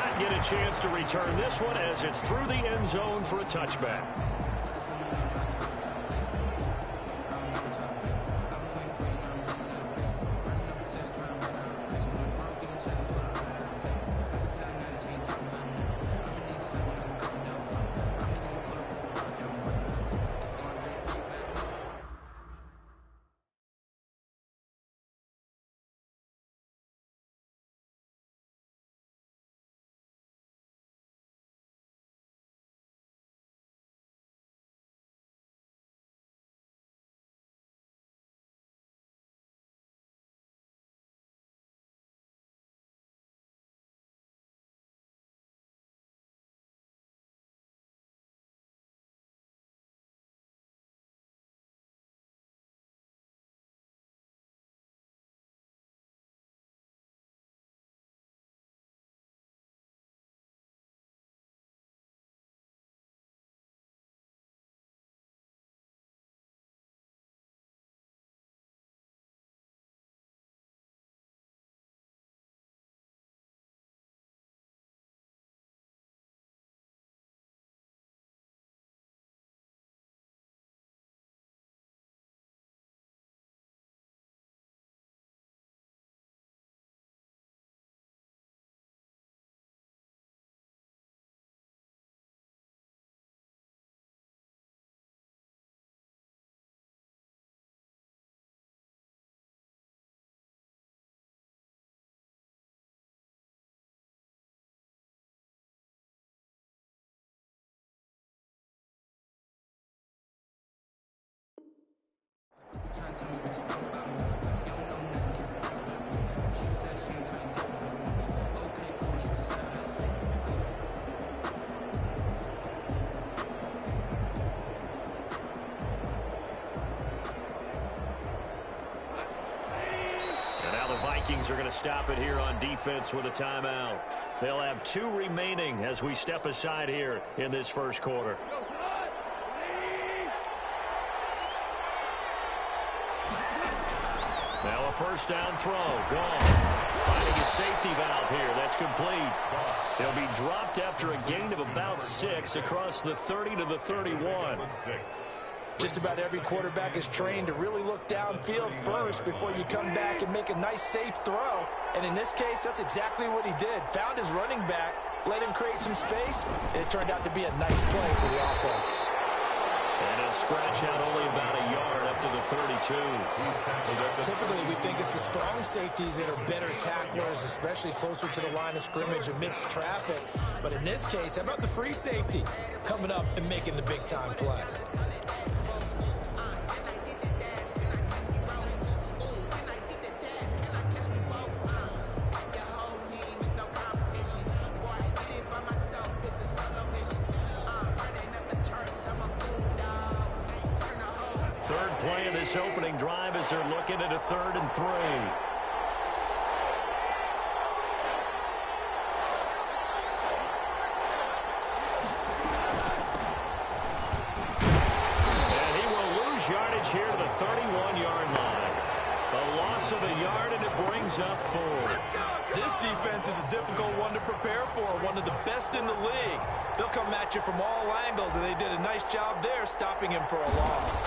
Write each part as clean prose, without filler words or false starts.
not get a chance to return this one as it's through the end zone for a touchback. Vikings are going to stop it here on defense with a timeout. They'll have 2 remaining as we step aside here in this first quarter. Now a first down throw. Gone. Finding a safety valve here. That's complete. They'll be dropped after a gain of about 6 across the 30 to the 31. Just about every quarterback is trained to really look downfield first before you come back and make a nice, safe throw. And in this case, that's exactly what he did. Found his running back, let him create some space, and it turned out to be a nice play for the offense. And a scratch out only about a yard up to the 32. Typically, we think it's the strong safeties that are better tacklers, especially closer to the line of scrimmage amidst traffic. But in this case, how about the free safety coming up and making the big-time play? Third play of this opening drive as they're looking at a 3rd and 3. And he will lose yardage here to the 31-yard line. A loss of a yard, and it brings up 4th. This defense is a difficult one to prepare for, one of the best in the league. They'll come at you from all angles, and they did a nice job there stopping him for a loss.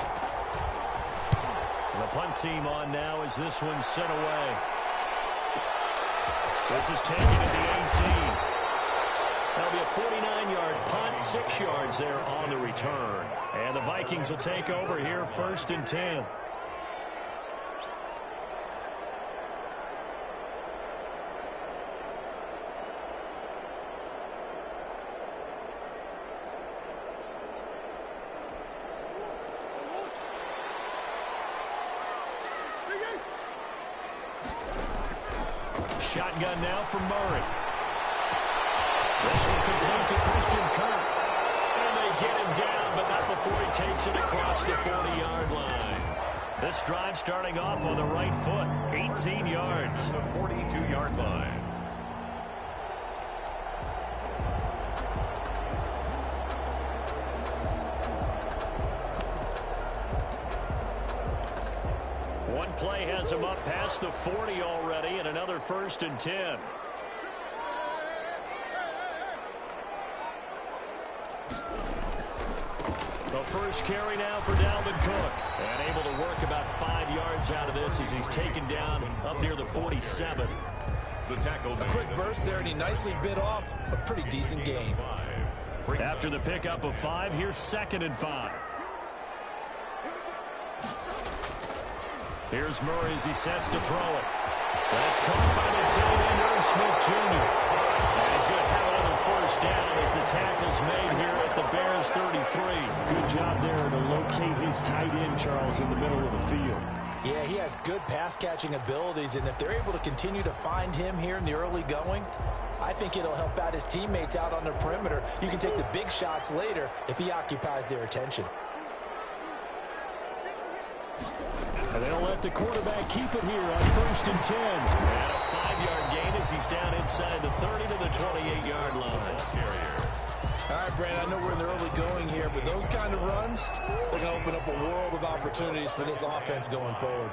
The punt team on now as this one's sent away. This is taken at the 18. That'll be a 49-yard punt, 6 yards there on the return. And the Vikings will take over here 1st and 10. Shotgun now from Murray. This one complete to Christian Kirk. And they get him down, but not before he takes it across the 40-yard line. This drive starting off on the right foot. 18 yards. The 42-yard line. One play has him up past the 40 already, and another 1st and 10. The first carry now for Dalvin Cook. And able to work about 5 yards out of this as he's taken down up near the 47. The tackle. A quick burst there, and he nicely bit off a pretty decent gain. After the pickup of 5, here's 2nd and 5. Here's Murray as he sets to throw it. That's caught by the tight end, Irv Smith Jr. And he's going to have another first down as the tackle's made here at the Bears 33. Good job there to locate his tight end, Charles, in the middle of the field. Yeah, he has good pass-catching abilities, and if they're able to continue to find him here in the early going, I think it'll help out his teammates out on the perimeter. You can take the big shots later if he occupies their attention. And they'll let the quarterback keep it here on 1st and 10. And a 5-yard gain as he's down inside the 30 to the 28-yard line. All right, Brandon, I know we're in the early going here, but those kind of runs, they're going to open up a world of opportunities for this offense going forward.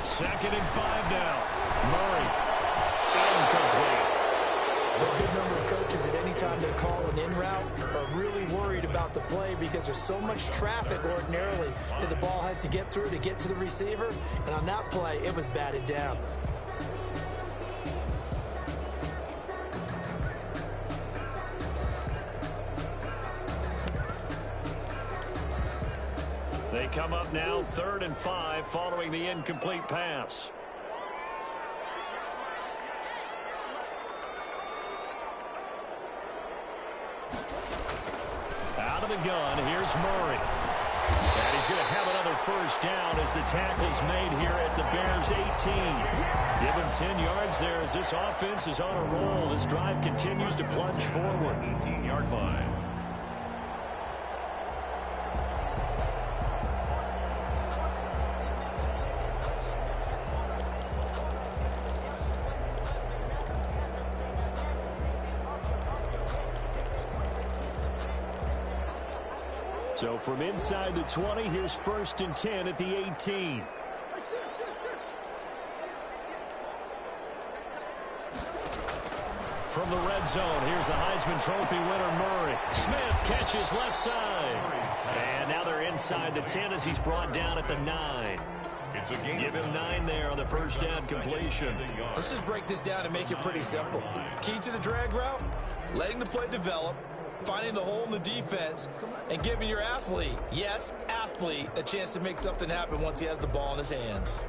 2nd and 5 now. Murray. Incomplete. A good number of coaches at any time they call an in route are really worried about the play because there's so much traffic ordinarily that the ball has to get through to get to the receiver. And on that play, it was batted down. They come up now 3rd and 5 following the incomplete pass. Out of the gun, here's Murray. And he's going to have another first down as the tackle's made here at the Bears 18. Give him 10 yards there as this offense is on a roll. This drive continues to plunge forward. 18-yard line. So from inside the 20, here's 1st and 10 at the 18. From the red zone, here's the Heisman Trophy winner, Murray. Smith catches left side. And now they're inside the 10 as he's brought down at the 9. Give him 9 there on the first down completion. Let's just break this down and make it pretty simple. Key to the drag route, letting the play develop, finding the hole in the defense, and giving your athlete, yes, athlete, a chance to make something happen once he has the ball in his hands.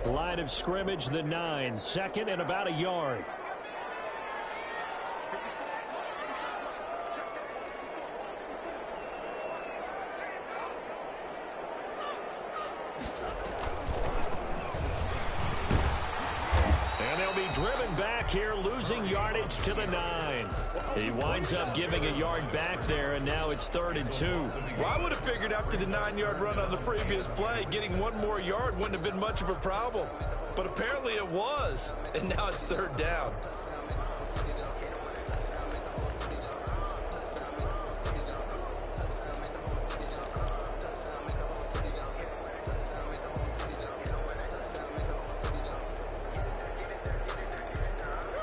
Line of scrimmage, the 9. 2nd and about a yard. And they'll be driven back here, losing yardage to the 9. He winds up giving a yard back there, and now it's 3rd and 2. Well, I would have figured after the 9-yard run on the previous play, getting 1 more yard wouldn't have been much of a problem. But apparently it was, and now it's 3rd down.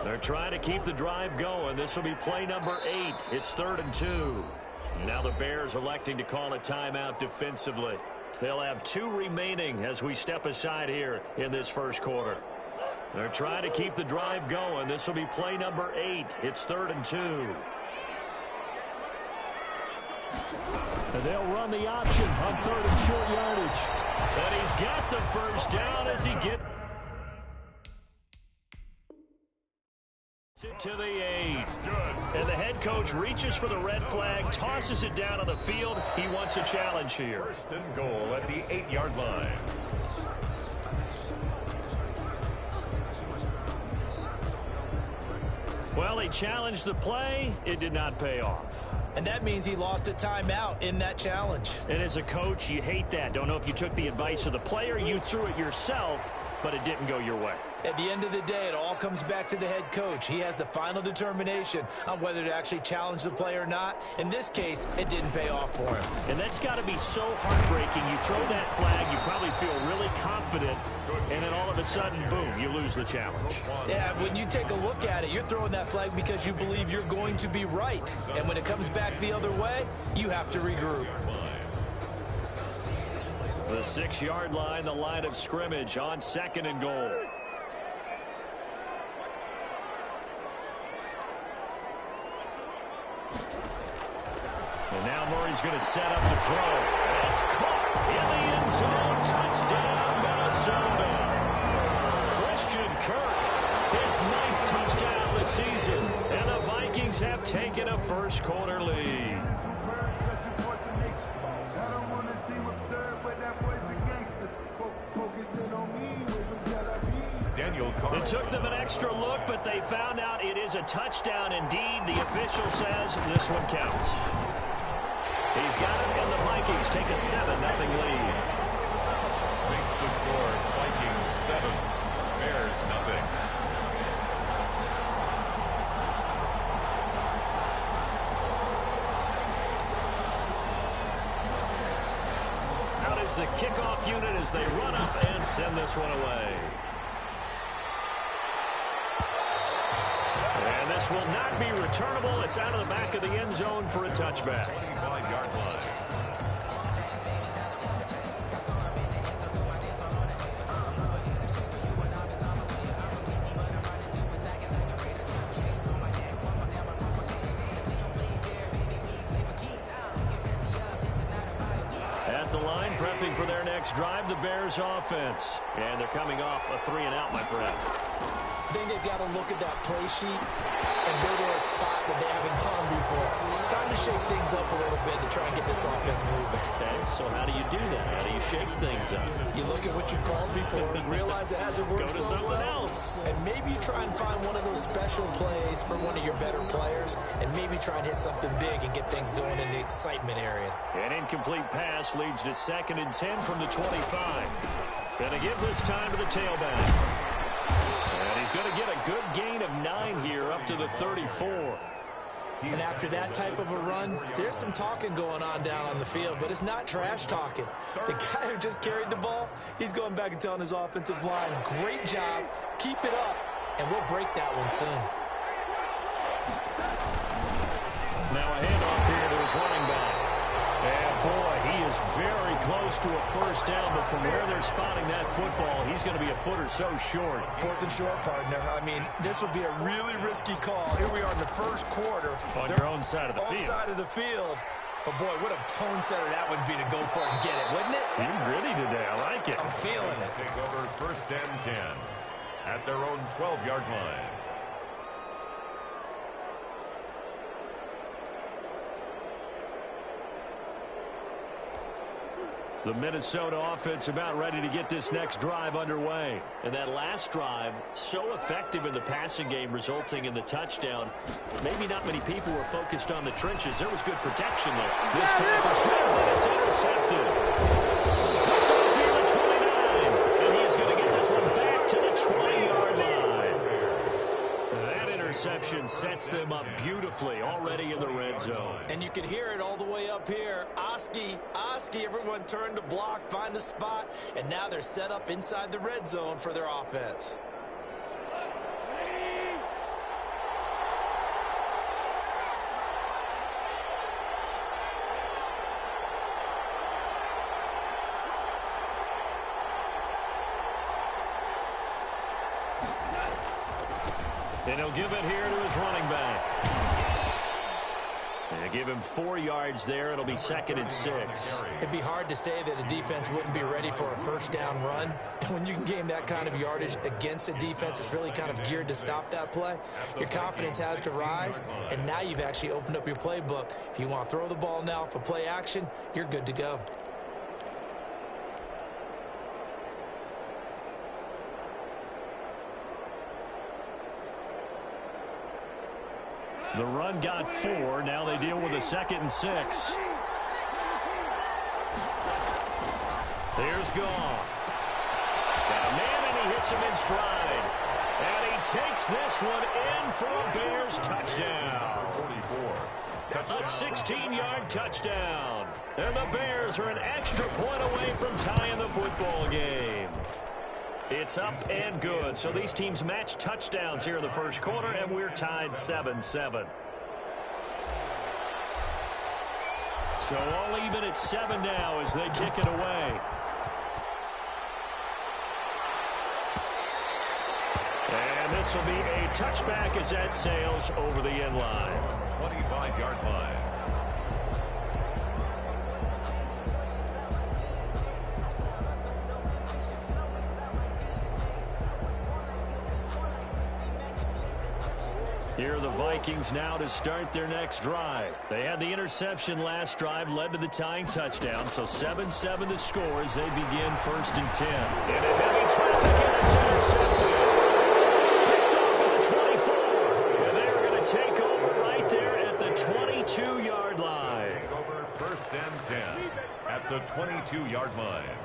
They're trying to keep the drive going. This will be play number 8. It's 3rd and 2. Now the Bears electing to call a timeout defensively. They'll have 2 remaining as we step aside here in this first quarter. They're trying to keep the drive going. This will be play number 8. It's 3rd and 2. And they'll run the option on 3rd and short yardage. And he's got the first down as he gets it to the 8. And the head coach reaches for the red flag, tosses it down on the field. He wants a challenge here. 1st and goal at the 8-yard line. Well, he challenged the play. It did not pay off. And that means he lost a timeout in that challenge. And as a coach, you hate that. Don't know if you took the advice of the player, you threw it yourself, but it didn't go your way. At the end of the day, it all comes back to the head coach. He has the final determination on whether to actually challenge the play or not. In this case, it didn't pay off for him. And that's got to be so heartbreaking. You throw that flag, you probably feel really confident, and then all of a sudden, boom, you lose the challenge. Yeah, when you take a look at it, you're throwing that flag because you believe you're going to be right. And when it comes back the other way, you have to regroup. The 6-yard line, the line of scrimmage on 2nd and goal. And now Murray's going to set up the throw. It's caught in the end zone. Touchdown, Minnesota. Christian Kirk, his 9th touchdown of the season. And the Vikings have taken a first-quarter lead. It took them an extra look, but they found out it is a touchdown indeed. The official says this one counts. He's got it, and the Vikings take a 7-0 lead. Makes the score Vikings 7, Bears nothing. Out is the kickoff unit as they run up and send this one away. And this will not be returnable. It's out of the back of the end zone for a touchback. 25-yard line. At the line, prepping for their next drive, the Bears offense. And they're coming off a 3-and-out, my friend. I think they've got to look at that play sheet and go to a spot that they haven't gone before. Time to shake things up a little bit to try and get this offense moving. Okay, so how do you do that? How do you shake things up? You look at what you've called before, realize it hasn't worked Go to so something well, else. and maybe try and find one of those special plays for one of your better players, and maybe try and hit something big and get things going in the excitement area. An incomplete pass leads to 2nd and 10 from the 25. Gonna give this time to the tailback. And he's going to get a good gain of 9 here up to the 34. And after that type of a run, there's some talking going on down on the field, but it's not trash talking. The guy who just carried the ball, he's going back and telling his offensive line, great job, keep it up, and we'll break that one soon. Now a handoff here to his running back. And boy, he is very close to a first down, but from where they're spotting that football, he's going to be a foot or so short. 4th and short, partner. I mean, this would be a really risky call. Here we are in the first quarter. On your own side of the field. Side of the field. But boy, what a tone setter that would be to go for it and get it, wouldn't it? You gritty today. I like it. I'm feeling it. Take over 1st and 10 at their own 12-yard line. The Minnesota offense about ready to get this next drive underway. And that last drive, so effective in the passing game, resulting in the touchdown. Maybe not many people were focused on the trenches. There was good protection there. This time for Smith, and it's intercepted. Picked off here at 29. And he's going to get this one back to the 20-yard line. That interception sets them up beautifully already in the red zone. And you can hear it all the way up here. Oski, everyone turned to block, find a spot, and now they're set up inside the red zone for their offense. And he'll give it here to his running back. And give him 4 yards there. It'll be 2nd and 6. It'd be hard to say that a defense wouldn't be ready for a first down run. When you can gain that kind of yardage against a defense that's really kind of geared to stop that play, your confidence has to rise, and now you've actually opened up your playbook. If you want to throw the ball now for play action, you're good to go. The run got 4. Now they deal with a 2nd and 6. There's Goff. Got a man, and he hits him in stride. takes this one in for a Bears touchdown. 44. Touchdown. A 16-yard touchdown. And the Bears are an extra point away from tying the football game. It's up and good. So these teams match touchdowns here in the first quarter, and we're tied 7-7. So all even at 7 now as they kick it away. And this will be a touchback as that sails over the end line. 25-yard line. Here are the Vikings now to start their next drive. They had the interception last drive, led to the tying touchdown, so 7-7 the score as they begin 1st and 10. In a heavy traffic, and it's intercepted. Picked off at the 24. And they are going to take over right there at the 22-yard line. Take over 1st and 10 at the 22-yard line.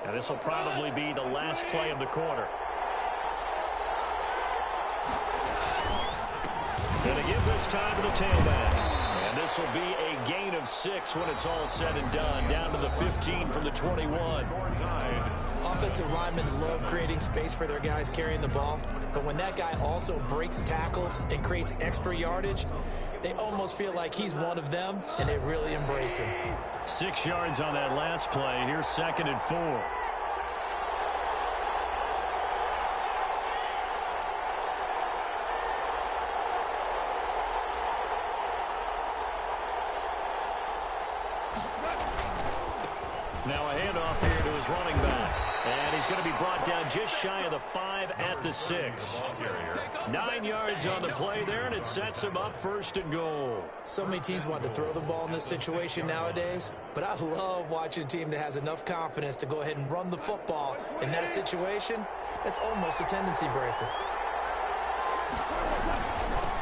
And this will probably be the last play of the quarter. And to give this time to the tailback. And this will be a gain of 6 when it's all said and done. Down to the 15 from the 21. Offensive linemen love creating space for their guys carrying the ball. But when that guy also breaks tackles and creates extra yardage, they almost feel like he's one of them, and they really embrace him. 6 yards on that last play. Here's 2nd and 4. Now a handoff here to his running back. And he's going to be brought down just shy of the 5 at the 6. 9 yards on the play there, and it sets him up 1st and goal. So many teams want to throw the ball in this situation nowadays, but I love watching a team that has enough confidence to go ahead and run the football in that situation. That's almost a tendency breaker.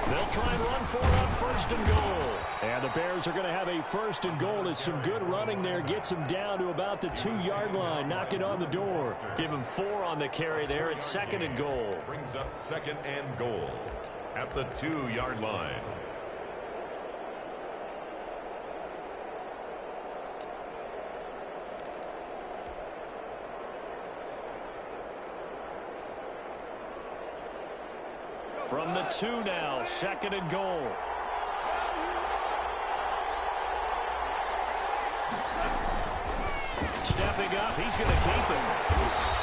They'll try and run for it on 1st and goal. And the Bears are going to have a 1st and goal as some good running there gets him down to about the 2-yard line. Knock it on the door. Give him 4 on the carry there at 2nd and goal. Brings up 2nd and goal at the 2-yard line. From the 2 now, 2nd and goal. Stepping up, he's going to keep him.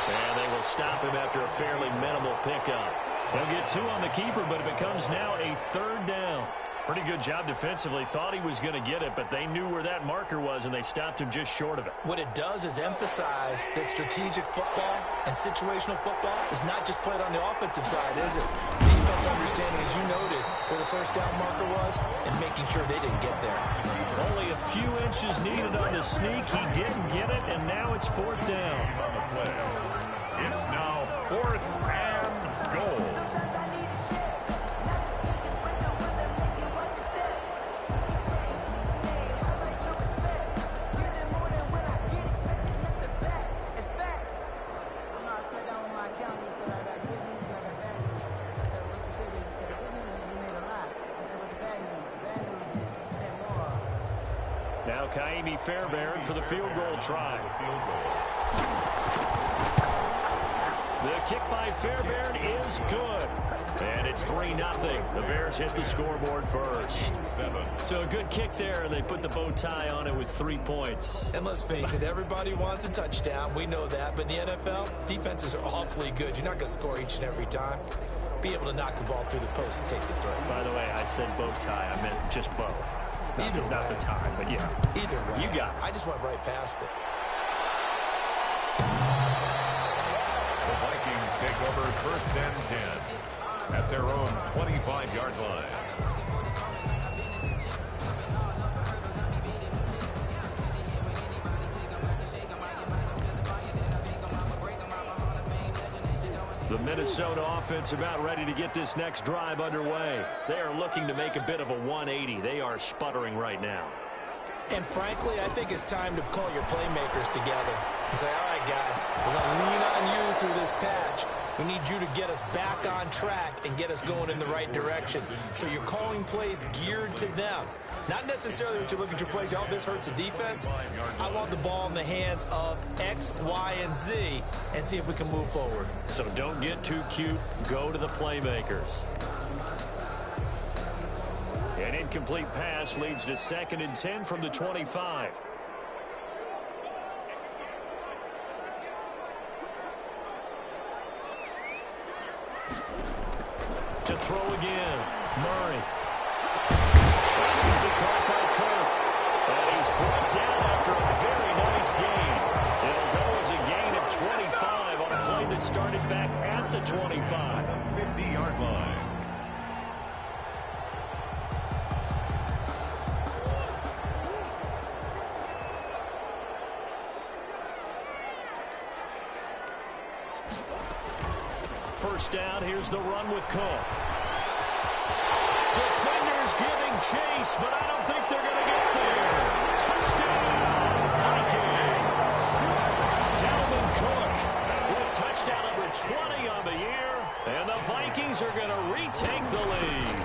And they will stop him after a fairly minimal pickup. They'll get 2 on the keeper, but it becomes now a 3rd down. Pretty good job defensively. Thought he was going to get it, but they knew where that marker was, and they stopped him just short of it. What it does is emphasize that strategic football and situational football is not just played on the offensive side, is it? Defense understanding, as you noted, where the 1st down marker was and making sure they didn't get there. Only a few inches needed on the sneak. He didn't get it, and now it's 4th down. On the play. It's now 4th and goal. Now Kaimi Fairbairn for the field goal try. The kick by Fairbairn is good. And it's 3-0. The Bears hit the scoreboard first. So a good kick there, and they put the bow tie on it with 3 points. And let's face it, everybody wants a touchdown. We know that. But in the NFL, defenses are awfully good. You're not going to score each and every time. Be able to knock the ball through the post and take the throw. By the way, I said bow tie. I meant just bow. Not the tie, but yeah. Either way. You got it. I just went right past it. The Vikings take over 1st and 10 at their own 25-yard line. The Minnesota offense about ready to get this next drive underway. They are looking to make a bit of a 180. They are sputtering right now. And frankly, I think it's time to call your playmakers together and say, all right, guys, we're going to lean on you through this patch. We need you to get us back on track and get us going in the right direction. So you're calling plays geared to them. Not necessarily when you look at your plays, oh, this hurts the defense. I want the ball in the hands of X, Y, and Z and see if we can move forward. So don't get too cute. Go to the playmakers. An incomplete pass leads to 2nd and 10 from the 25. To throw again, Murray. That's going to be caught by Kirk. And he's brought down after a very nice gain. It'll go as a gain of 25 on a play that started back at the 25. 50-yard line. First down, here's the run with Cook. Defenders giving chase, but I don't think they're going to get there. Touchdown, Vikings. Dalvin Cook with touchdown number 20 on the year, and the Vikings are going to retake the lead.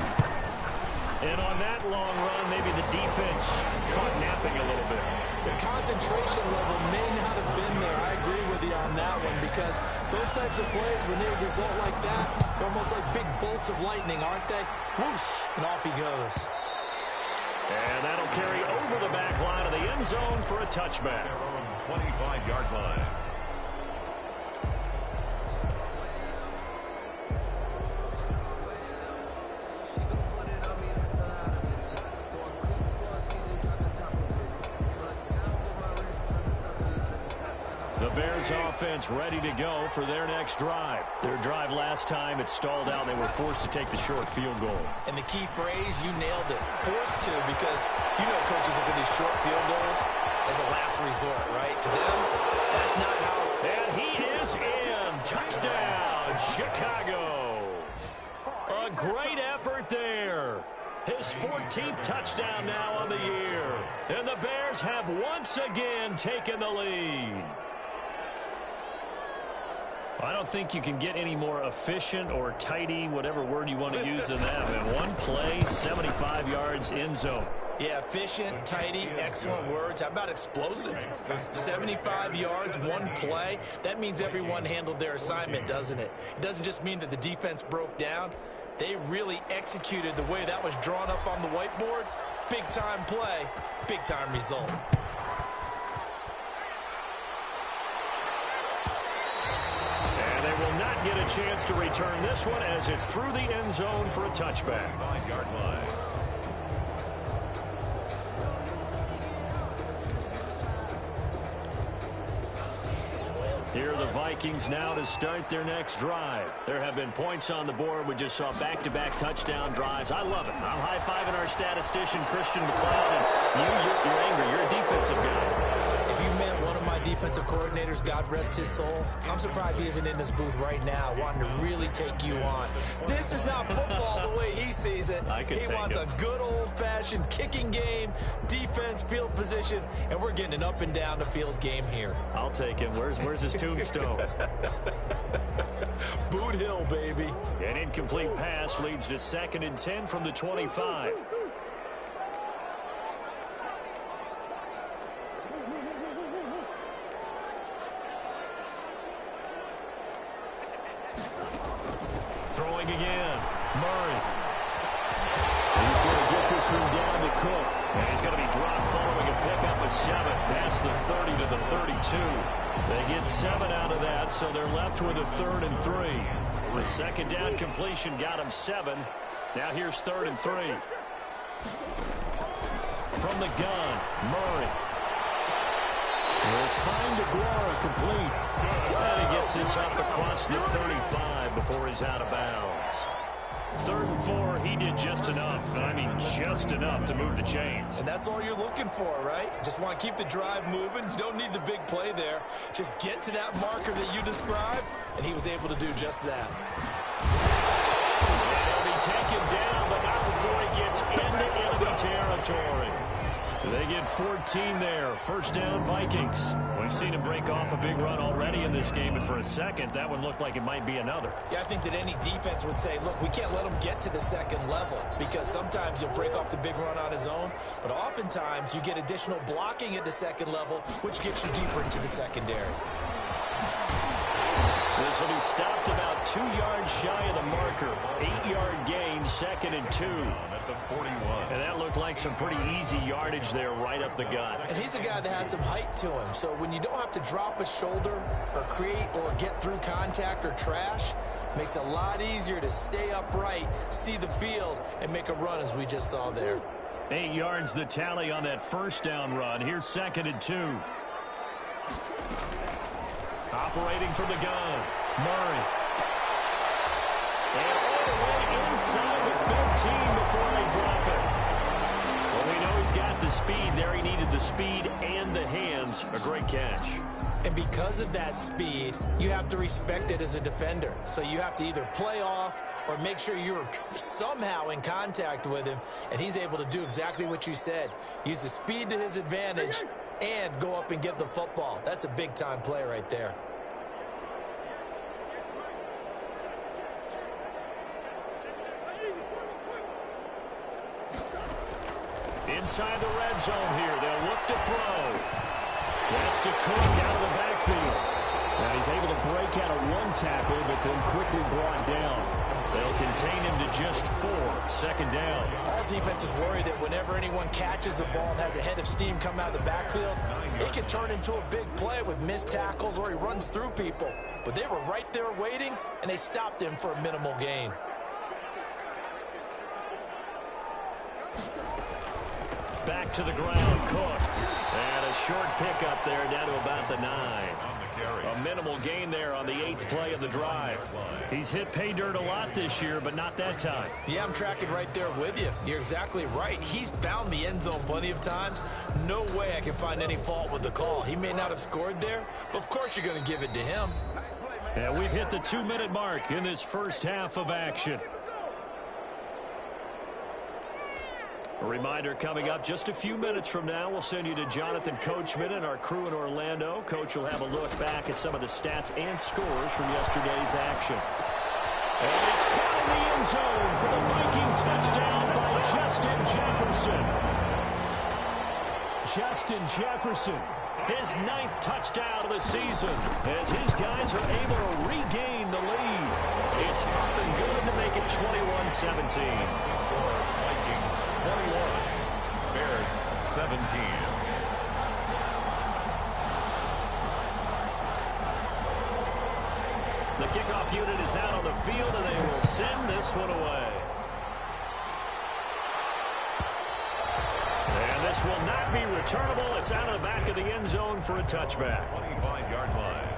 And on that long run, maybe the defense caught napping a little bit. The concentration level may not have been there. I agree with you on that one because those types of plays, when they result like that, they're almost like big bolts of lightning, aren't they? Whoosh, and off he goes. And that'll carry over the back line of the end zone for a touchback. 25-yard line. The Bears offense ready to go for their next drive. Their drive last time, it stalled out. They were forced to take the short field goal. And the key phrase, you nailed it. Forced to, because you know coaches look at these short field goals as a last resort, right? To them, that's not how. And he is in. Touchdown, Chicago. A great effort there. His 14th touchdown now on the year. And the Bears have once again taken the lead. I don't think you can get any more efficient or tidy, whatever word you want to use in that. In one play, 75 yards in zone. Yeah, efficient, tidy, excellent words. How about explosive? 75 yards, one play. That means everyone handled their assignment, doesn't it? It doesn't just mean that the defense broke down. They really executed the way that was drawn up on the whiteboard. Big-time play, big-time result. Will not get a chance to return this one as it's through the end zone for a touchback. 5-yard line. Here are the Vikings now to start their next drive. There have been points on the board. We just saw back-to-back touchdown drives. I love it. I'm high-fiving our statistician, Christian McLeod. And you're angry. You're a defensive guy. If you met one of my defensive coordinators, God rest his soul, I'm surprised he isn't in this booth right now wanting to really take you on. This is not football the way he sees it. He wants a good old-fashioned kicking game, defense, field position, and we're getting an up-and-down-the-field game here. I'll take him. Where's his tombstone? Boot Hill, baby. An incomplete pass leads to 2nd and 10 from the 25. Throwing again, Murray. He's going to get this one down to Cook. And he's going to be dropped following a pickup of 7 past the 30 to the 32. They get 7 out of that, so they're left with a 3rd and 3. The second down completion got him 7. Now here's 3rd and 3. From the gun, Murray. Will find Aguara complete. And he gets this up across the 35 before he's out of bounds. 3rd and 4, he did just enough. And I mean just enough to move the chains. And that's all you're looking for, right? Just want to keep the drive moving. You don't need the big play there. Just get to that marker that you described, and he was able to do just that. And he'll be taken down, but not before he gets into enemy territory. They get 14 there. First down, Vikings. We've seen him break off a big run already in this game, and for a second, that one looked like it might be another. Yeah, I think that any defense would say, look, we can't let him get to the second level, because sometimes he'll break off the big run on his own, but oftentimes you get additional blocking at the second level, which gets you deeper into the secondary. This will be stopped about 2 yards shy of the marker. 8-yard gain, 2nd and 2. At the 41. And that looked like some pretty easy yardage there right up the gut. And he's a guy that has some height to him, so when you don't have to drop a shoulder or create or get through contact or trash, makes it a lot easier to stay upright, see the field, and make a run as we just saw there. 8 yards the tally on that first down run. Here's 2nd and 2. Operating from the gun, Murray. And all the way inside the 15 before they drop it. Well, we know he's got the speed there. He needed the speed and the hands. A great catch. And because of that speed, you have to respect it as a defender. So you have to either play off or make sure you're somehow in contact with him. And he's able to do exactly what you said. Use the speed to his advantage and go up and get the football. That's a big-time play right there. Inside the red zone here. They'll look to throw. That's to Cook out of the backfield. And he's able to break out of one tackle, but then quickly brought down. They'll contain him to just 4. 2nd down. All defenses worry that whenever anyone catches the ball and has a head of steam come out of the backfield, it can turn into a big play with missed tackles or he runs through people. But they were right there waiting, and they stopped him for a minimal gain. Back to the ground, Cook. And a short pickup there down to about the 9. A minimal gain there on the 8th play of the drive. He's hit pay dirt a lot this year, but not that time. Yeah, I'm tracking right there with you. You're exactly right. He's found the end zone plenty of times. No way I can find any fault with the call. He may not have scored there, but of course you're going to give it to him. And we've hit the 2-minute mark in this first half of action. A reminder coming up just a few minutes from now, we'll send you to Jonathan Coachman and our crew in Orlando. Coach will have a look back at some of the stats and scores from yesterday's action. And it's caught in the end zone for the Viking touchdown by Justin Jefferson. Justin Jefferson, his 9th touchdown of the season, as his guys are able to regain the lead. It's up and good to make it 21-17. 21, Bears 17. The kickoff unit is out on the field, and they will send this one away. And this will not be returnable. It's out of the back of the end zone for a touchback. 25-yard line.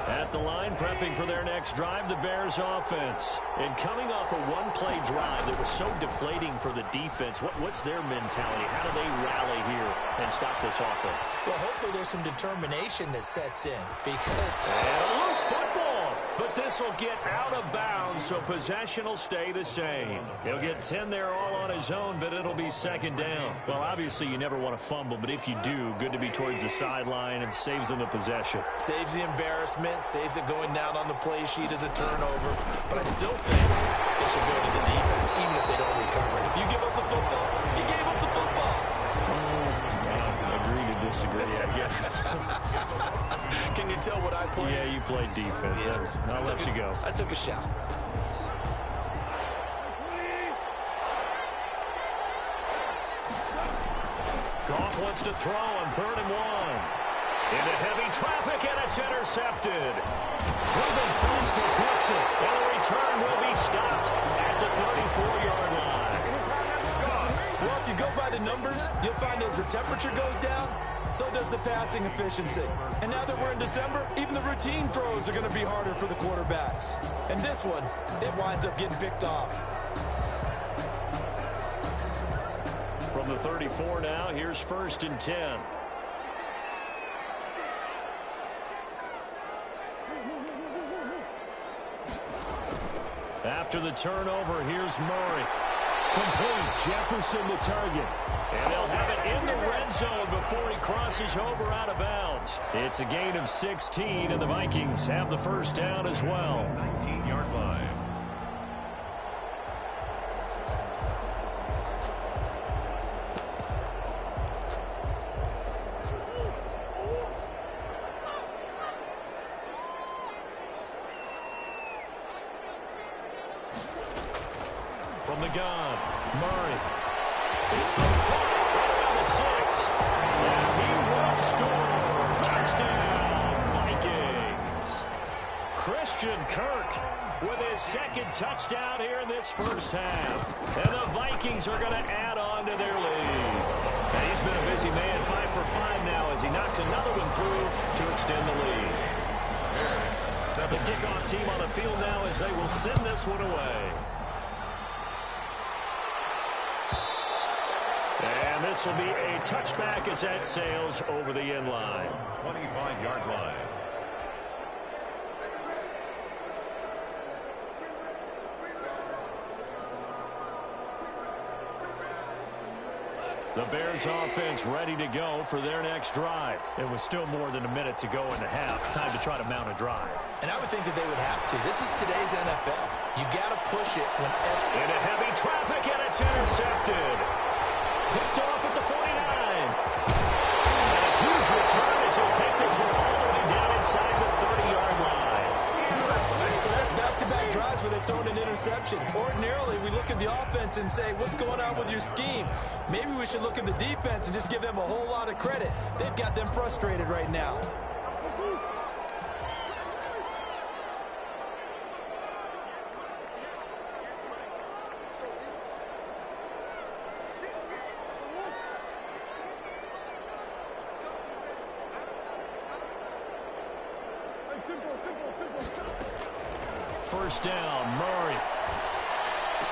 At the line, prepping for their next drive, the Bears offense. And coming off a one-play drive that was so deflating for the defense, what's their mentality? How do they rally here and stop this offense? Well, hopefully there's some determination that sets in. Because And a loose football, but this will get out of bounds, so possession will stay the same. He'll get 10 there all on his own, but it'll be 2nd down. Well, obviously you never want to fumble, but if you do, good to be towards the sideline and saves them the possession. saves the embarrassment, saves it going down on the play sheet as a turnover. But I still think they should go to the defense, even if they don't recover it. If you give up the football, you gave up the football. Agree to disagree, I guess. Can you tell what I played? Yeah, you played defense. Yeah. I'll let you go. I took a shot. Goff wants to throw on 3rd and 1. Into heavy traffic, and it's intercepted. Reuben Foster picks it, and the return will be stopped at the 34-yard line. Well, if you go by the numbers, you'll find as the temperature goes down, so does the passing efficiency. And now that we're in December, even the routine throws are going to be harder for the quarterbacks. And this one, it winds up getting picked off. From the 34 now, here's 1st and 10. After the turnover, here's Murray. Complete. Jefferson the target. And they'll have it in the red zone before he crosses over out of bounds. It's a gain of 16, and the Vikings have the first down as well. 19-yard line. From the gun, Murray. It's from around the 6. And he will score. Touchdown, Vikings. Christian Kirk with his second touchdown here in this first half. And the Vikings are going to add on to their lead. And he's been a busy man, 5 for 5 now as he knocks another one through to extend the lead. The kickoff team on the field now as they will send this one away. And this will be a touchback as that sails over the end line. 25-yard line. The Bears offense ready to go for their next drive. It was still more than a minute to go in the half. Time to try to mount a drive. And I would think that they would have to. This is today's NFL. You got to push it whenever. Into heavy traffic, and it's intercepted. Picked off at the 49. And a huge return as he'll take this one all the way down inside the 30-yard line. So that's back-to-back drives where they've thrown an interception. Ordinarily, we look at the offense and say, what's going on with your scheme? Maybe we should look at the defense and just give them a whole lot of credit. They've got them frustrated right now. First down, Murray.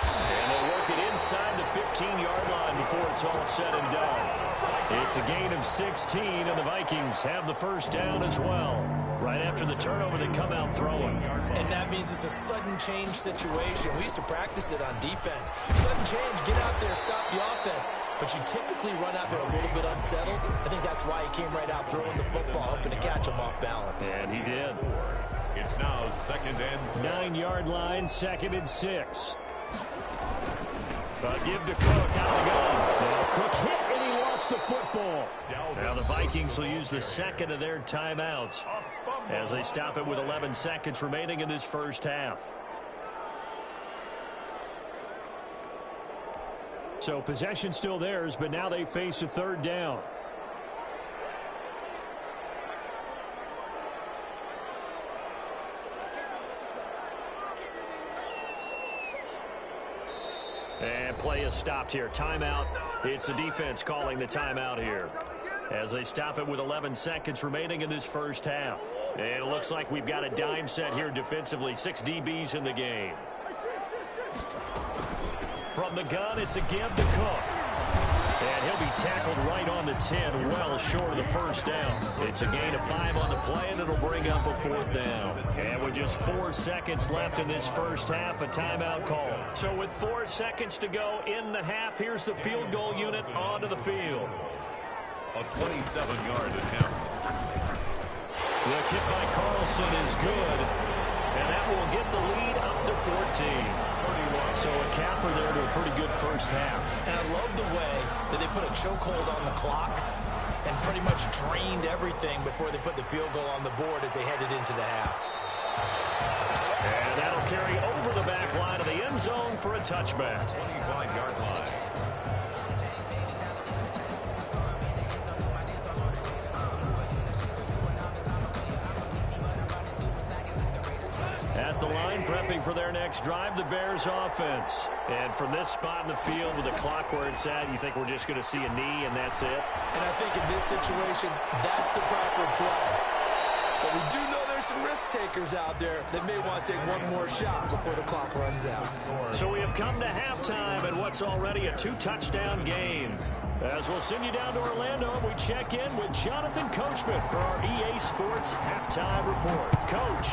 And they'll work it inside the 15-yard line before it's all said and done. It's a gain of 16, and the Vikings have the first down as well. Right after the turnover, they come out throwing. And that means it's a sudden change situation. We used to practice it on defense. Sudden change, get out there, stop the offense. But you typically run out there a little bit unsettled. I think that's why he came right out throwing the football, hoping to catch him off balance. And he did. It's now 2nd and 6. 9-yard line, 2nd and 6. Give to Cook out of the gun. Now Cook hit and he lost the football. Now the Vikings will use the second of their timeouts as they stop it with 11 seconds remaining in this first half. So possession still theirs, but now they face a third down. And play is stopped here. Timeout. It's the defense calling the timeout here as they stop it with 11 seconds remaining in this first half. And it looks like we've got a dime set here defensively. 6 DBs in the game. From the gun, it's a give to Cook. And he'll be tackled right on the 10, well short of the first down. It's a gain of 5 on the play, and it'll bring up a 4th down. And with just 4 seconds left in this first half, a timeout call. So with 4 seconds to go in the half, here's the field goal unit onto the field. A 27-yard attempt. The kick by Carlson is good, and that will get the lead up to 14. So a capper there to a pretty good first half. And I love the way that they put a chokehold on the clock and pretty much drained everything before they put the field goal on the board as they headed into the half. And that'll carry over the back line of the end zone for a touchback. 25-yard line. At the line, prepping for their next drive, the Bears offense. And from this spot in the field with the clock where it's at, you think we're just going to see a knee and that's it? And I think in this situation, that's the proper play. But we do know there's some risk takers out there that may want to take one more shot before the clock runs out. So we have come to halftime in what's already a 2-touchdown game. As we'll send you down to Orlando, and we check in with Jonathan Coachman for our EA Sports Halftime Report. Coach.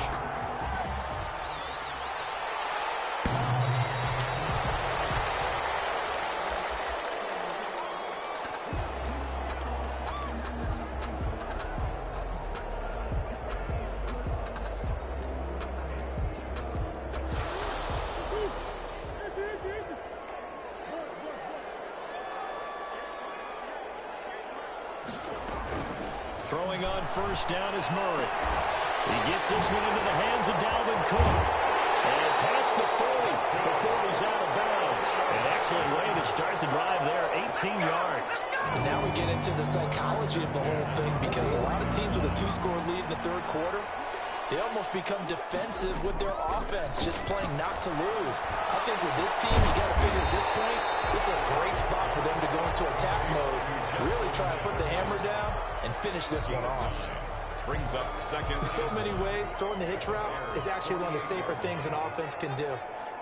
Throwing on first down is Murray. He gets this one into the hands of Dalvin Cook. And past the 40 before he's out of bounds. An excellent way to start the drive there, 18 yards. And now we get into the psychology of the whole thing, because a lot of teams with a 2-score lead in the third quarter, they almost become defensive with their offense, just playing not to lose. I think with this team, you got to figure at this point, this is a great spot for them to go into attack mode, really try to put the hammer down and finish this one off. Brings up second. In so many ways, throwing the hitch route is actually one of the safer things an offense can do.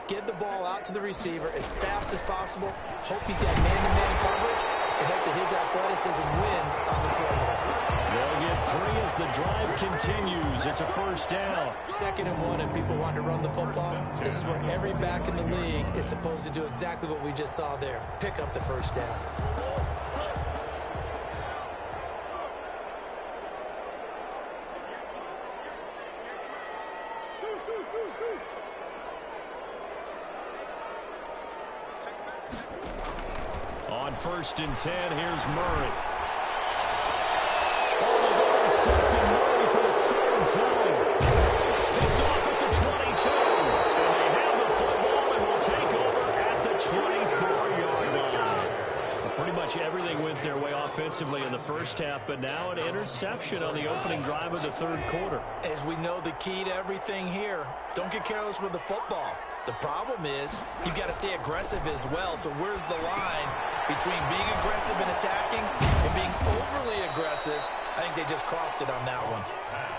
Get the ball out to the receiver as fast as possible, hope he's got man-to-man coverage, and hope that his athleticism wins on the perimeter. They'll get 3 as the drive continues. It's a first down. 2nd and 1, and people want to run the football. This is where every back in the league is supposed to do exactly what we just saw there. Pick up the first down. On 1st and 10, here's Murray. Oh, the ball is intercepted. Murray for the 3rd time. Picked off at the 22. And they have the football and will take over at the 24-yard line. Pretty much everything went their way offensively in the first half, but now an interception on the opening drive of the third quarter. As we know, the key to everything here, don't get careless with the football. The problem is you've got to stay aggressive as well. So where's the line between being aggressive and attacking and being overly aggressive? I think they just crossed it on that one.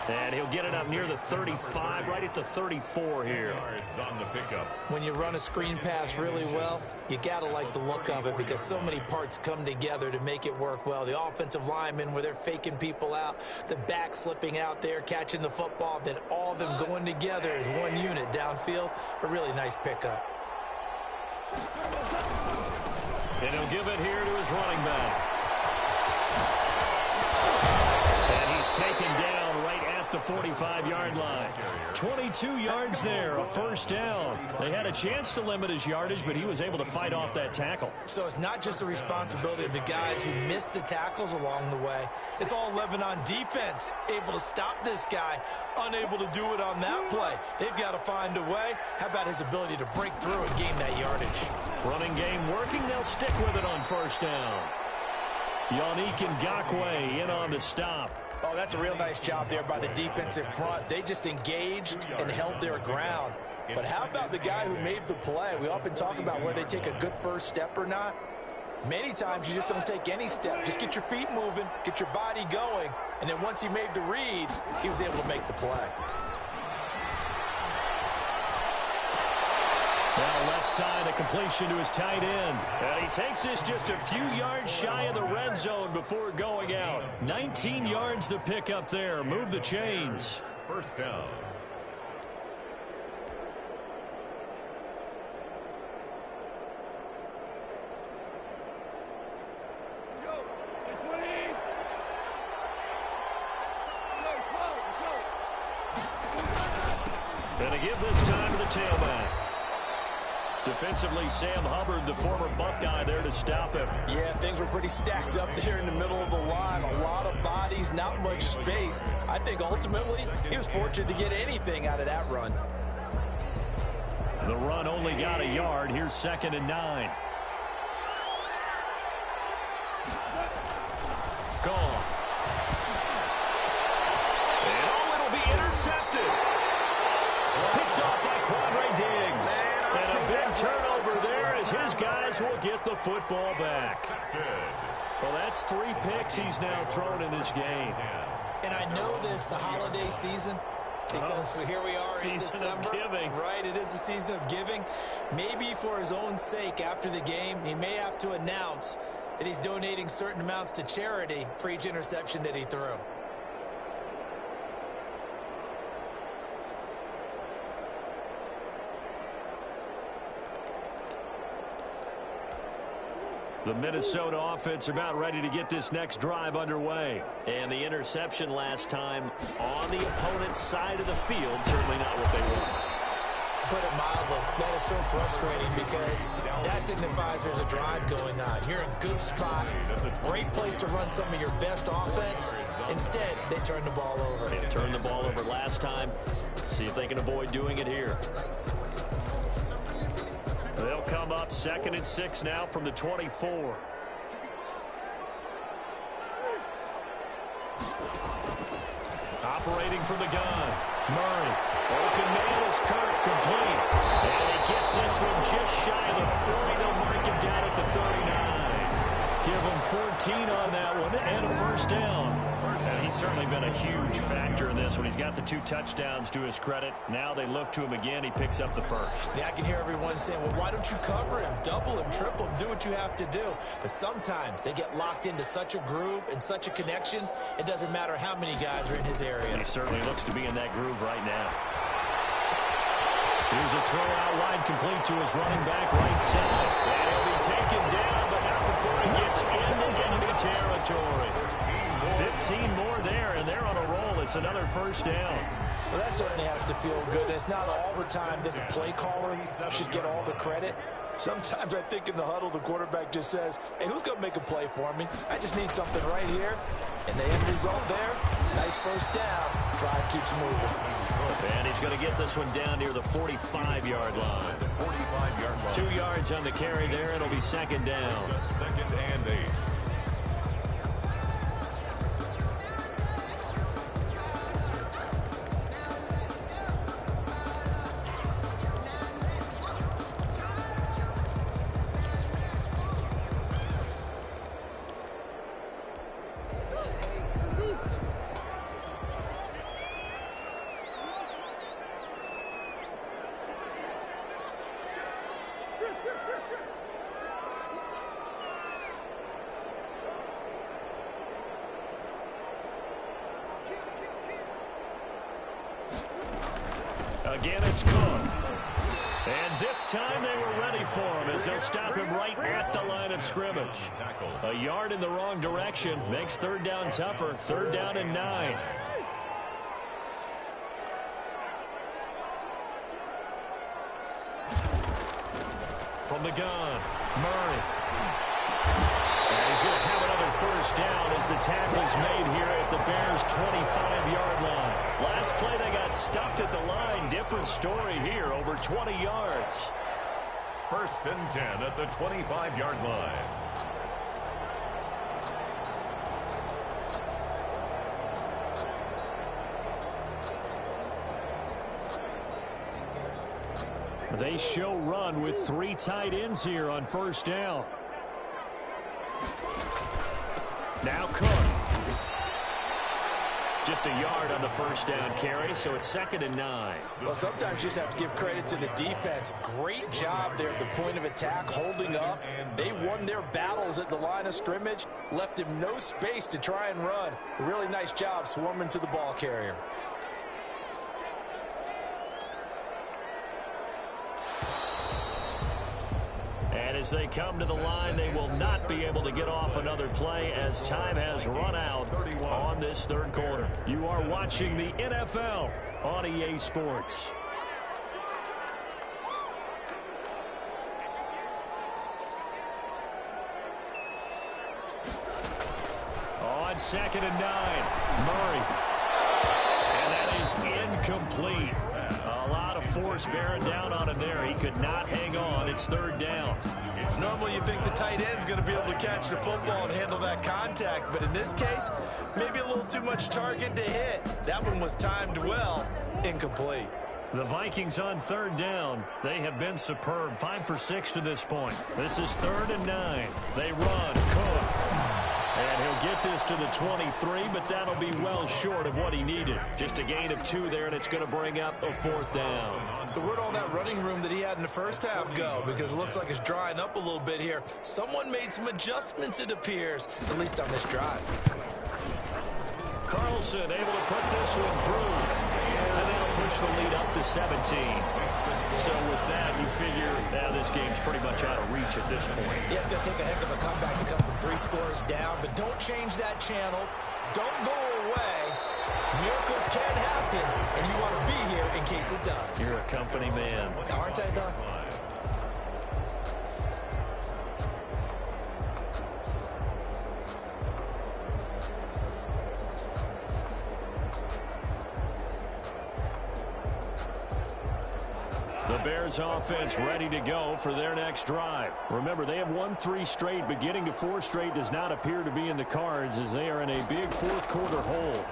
And he'll get it up near the 35, right at the 34 here. Yards on the pickup. When you run a screen pass really well, you got to like the look of it because so many parts come together to make it work well. The offensive linemen where they're faking people out, the back slipping out there, catching the football, then all of them going together as one unit downfield. A really nice pickup. And he'll give it here to his running back. And he's taken down right at the 45-yard line. 22 yards there, a first down. They had a chance to limit his yardage, but he was able to fight off that tackle. So it's not just the responsibility of the guys who missed the tackles along the way. It's all 11 on defense, able to stop this guy, unable to do it on that play. They've got to find a way. How about his ability to break through and gain that yardage? Running game working. They'll stick with it on first down. Yannick Ngakoue in on the stop. Oh, that's a real nice job there by the defensive front. They just engaged and held their ground. But how about the guy who made the play? We often talk about whether they take a good first step or not. Many times you just don't take any step. Just get your feet moving, get your body going, and then once he made the read, he was able to make the play. Now left side, a completion to his tight end. And he takes this just a few yards shy of the red zone before going out. 19 yards to pick up there. Move the chains. First down. And a give this time to the tailback. Defensively, Sam Hubbard, the former Buckeye, there to stop him. Yeah, things were pretty stacked up there in the middle of the line. A lot of bodies, not much space. I think ultimately he was fortunate to get anything out of that run. The run only got a yard. Here's 2nd and 9. Gone. And it'll be intercepted. Picked off by Quad Bears will get the football back. Well, that's 3 picks he's now thrown in this game. And I know this, the holiday season, because here we are in December. Season of giving. Right, it is the season of giving. Maybe for his own sake after the game, he may have to announce that he's donating certain amounts to charity for each interception that he threw. The Minnesota offense about ready to get this next drive underway. And the interception last time on the opponent's side of the field, certainly not what they want. Put it mildly, that is so frustrating because that signifies there's a drive going on. You're in a good spot, great place to run some of your best offense. Instead, they turn the ball over. They turned the ball over last time. See if they can avoid doing it here. They'll come up 2nd and 6 now from the 24. Operating from the gun. Murray. Open man is Kirk, complete. And he gets this one just shy of the 40. They'll mark him down at the 39. Give him 14 on that one and a first down. And he's certainly been a huge factor in this one. He's got the 2 touchdowns to his credit. Now they look to him again. He picks up the first. Yeah, I can hear everyone saying, well, why don't you cover him, double him, triple him, do what you have to do. But sometimes they get locked into such a groove and such a connection, it doesn't matter how many guys are in his area. He certainly looks to be in that groove right now. Here's a throw out wide, complete to his running back right side. And he'll be taken down, but not before he gets into enemy territory. 15 more there, and they're on a roll. It's another first down. Well, that certainly has to feel good. It's not all the time that the play caller should get all the credit. Sometimes I think in the huddle, the quarterback just says, hey, who's going to make a play for me? I just need something right here. And the end result there, nice first down. Drive keeps moving. And he's going to get this one down near the 45-yard line. 45-yard line. 2 yards on the carry there. It'll be 2nd down. 2nd and 8. Again, it's Cook. And this time they were ready for him as they'll stop him right at the line of scrimmage. A yard in the wrong direction makes 3rd down tougher. 3rd down and 9. From the gun, Murray. And he's going to have another first down as the tackle's made here at the Bears' 25-yard line. Last play, they got stuffed at the line. Different story here, over 20 yards. 1st and 10 at the 25-yard line. They show run with 3 tight ends here on first down. Now Cook. Just a yard on the first down carry, so it's 2nd and 9. Well, sometimes you just have to give credit to the defense. Great job there at the point of attack, holding up. They won their battles at the line of scrimmage, left him no space to try and run. Really nice job swarming to the ball carrier. And as they come to the line, they will not be able to get off another play as time has run out on this 3rd quarter. You are watching the NFL on EA Sports. On 2nd and 9, Murray. And that is incomplete. A lot of force bearing down on him there. He could not hang on. It's 3rd down. Normally you think the tight end's going to be able to catch the football and handle that contact, but in this case, maybe a little too much target to hit. That one was timed well, incomplete. The Vikings on third down. They have been superb. 5 for 6 to this point. This is 3rd and 9. They run. Cook. And he'll get this to the 23, but that'll be well short of what he needed. Just a gain of 2 there, and it's going to bring up a 4th down. So where'd all that running room that he had in the first half go? Because it looks like it's drying up a little bit here. Someone made some adjustments, it appears, at least on this drive. Carlson able to put this one through. And that'll push the lead up to 17. So with that, you figure this game's pretty much out of reach at this point. Yeah, it's going to take a heck of a comeback to come from 3 scores down, but don't change that channel. Don't go away. Miracles can happen, and you want to be here in case it does. You're a company man. Aren't I, though? The Bears offense ready to go for their next drive. Remember, they have won 3 straight, but getting to 4 straight does not appear to be in the cards as they are in a big 4th quarter hole.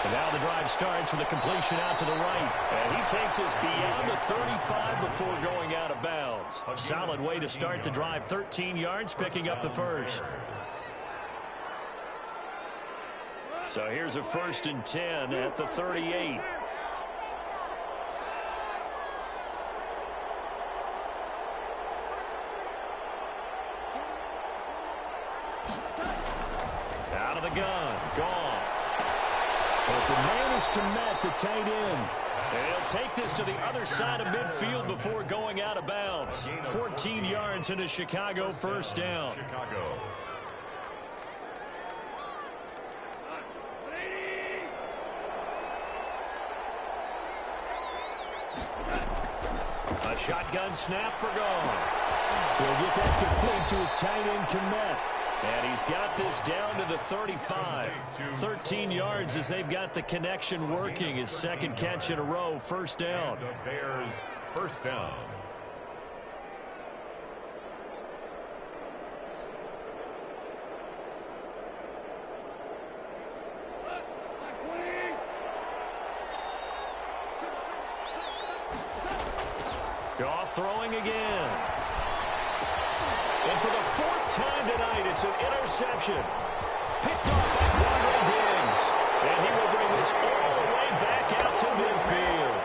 And now the drive starts with a completion out to the right. And he takes us beyond the 35 before going out of bounds. A solid way to start the drive. 13 yards, picking up the first. So here's a 1st and 10 at the 38. Out of the gun. Goff. Open man is Kmet, the tight end. And he'll take this to the other side of midfield before going out of bounds. 14 yards into Chicago, 1st down. A shotgun snap for Goff. He'll get that complete to his tight end, Kmet. And he's got this down to the 35. 13 yards as they've got the connection working. His 2nd catch in a row, 1st down. The Bears, 1st down. Goff throwing again. And for the 4th time tonight, it's an interception. Picked off by Quandre Diggs. And he will bring this all the way back out to midfield.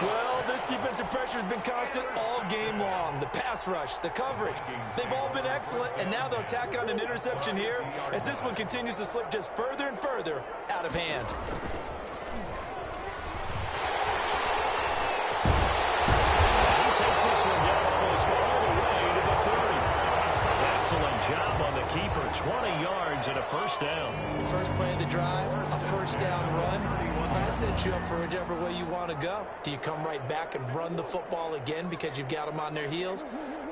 Well, this defensive pressure has been constant all game long. The pass rush, the coverage, they've all been excellent, and now they'll tack on an interception here as this one continues to slip just further and further out of hand. He takes this one down almost all the way to the 30. Excellent job on the keeper. 20 yards and a 1st down. First play of the drive, a 1st down run. That sets you up for whichever way you want to go. Do you come right back and run the football again because you've got them on their heels?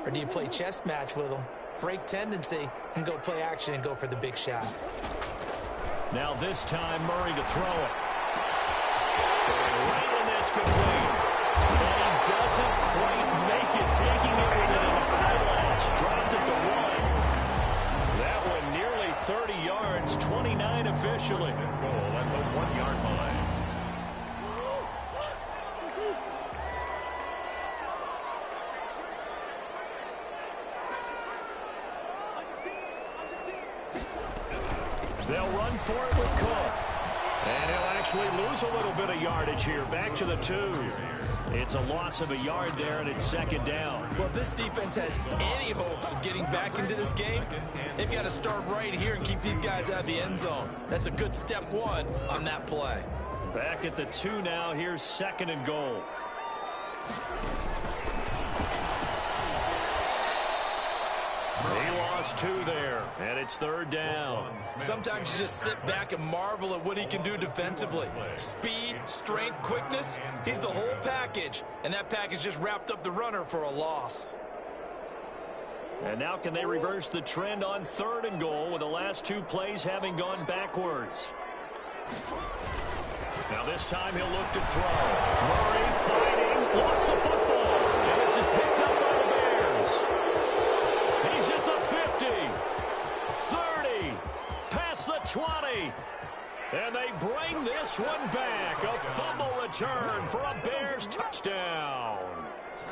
Or do you play chess match with them, break tendency, and go play action and go for the big shot? Now this time, Murray to throw it. Right, and that's complete. And he doesn't quite make it, taking it with an eyelash. Dropped at the 1. That one nearly 30 yards, 29 officially. Goal at the 1-yard line. They'll run for it with Cook. And he'll actually lose a little bit of yardage here. Back to the 2. It's a loss of a yard there, and it's 2nd down. Well, if this defense has any hopes of getting back into this game, they've got to start right here and keep these guys out of the end zone. That's a good step 1 on that play. Back at the 2 now. Here's 2nd and goal. He lost 2 there, and it's 3rd down. Sometimes you just sit back and marvel at what he can do defensively. Speed, strength, quickness, he's the whole package. And that package just wrapped up the runner for a loss. And now can they reverse the trend on 3rd and goal with the last 2 plays having gone backwards? Now this time he'll look to throw. Murray fighting, lost the football. And this is picked up by the Bears. He's at the 50, 30, past the 20. And they bring this one back. A fumble return for a Bears touchdown.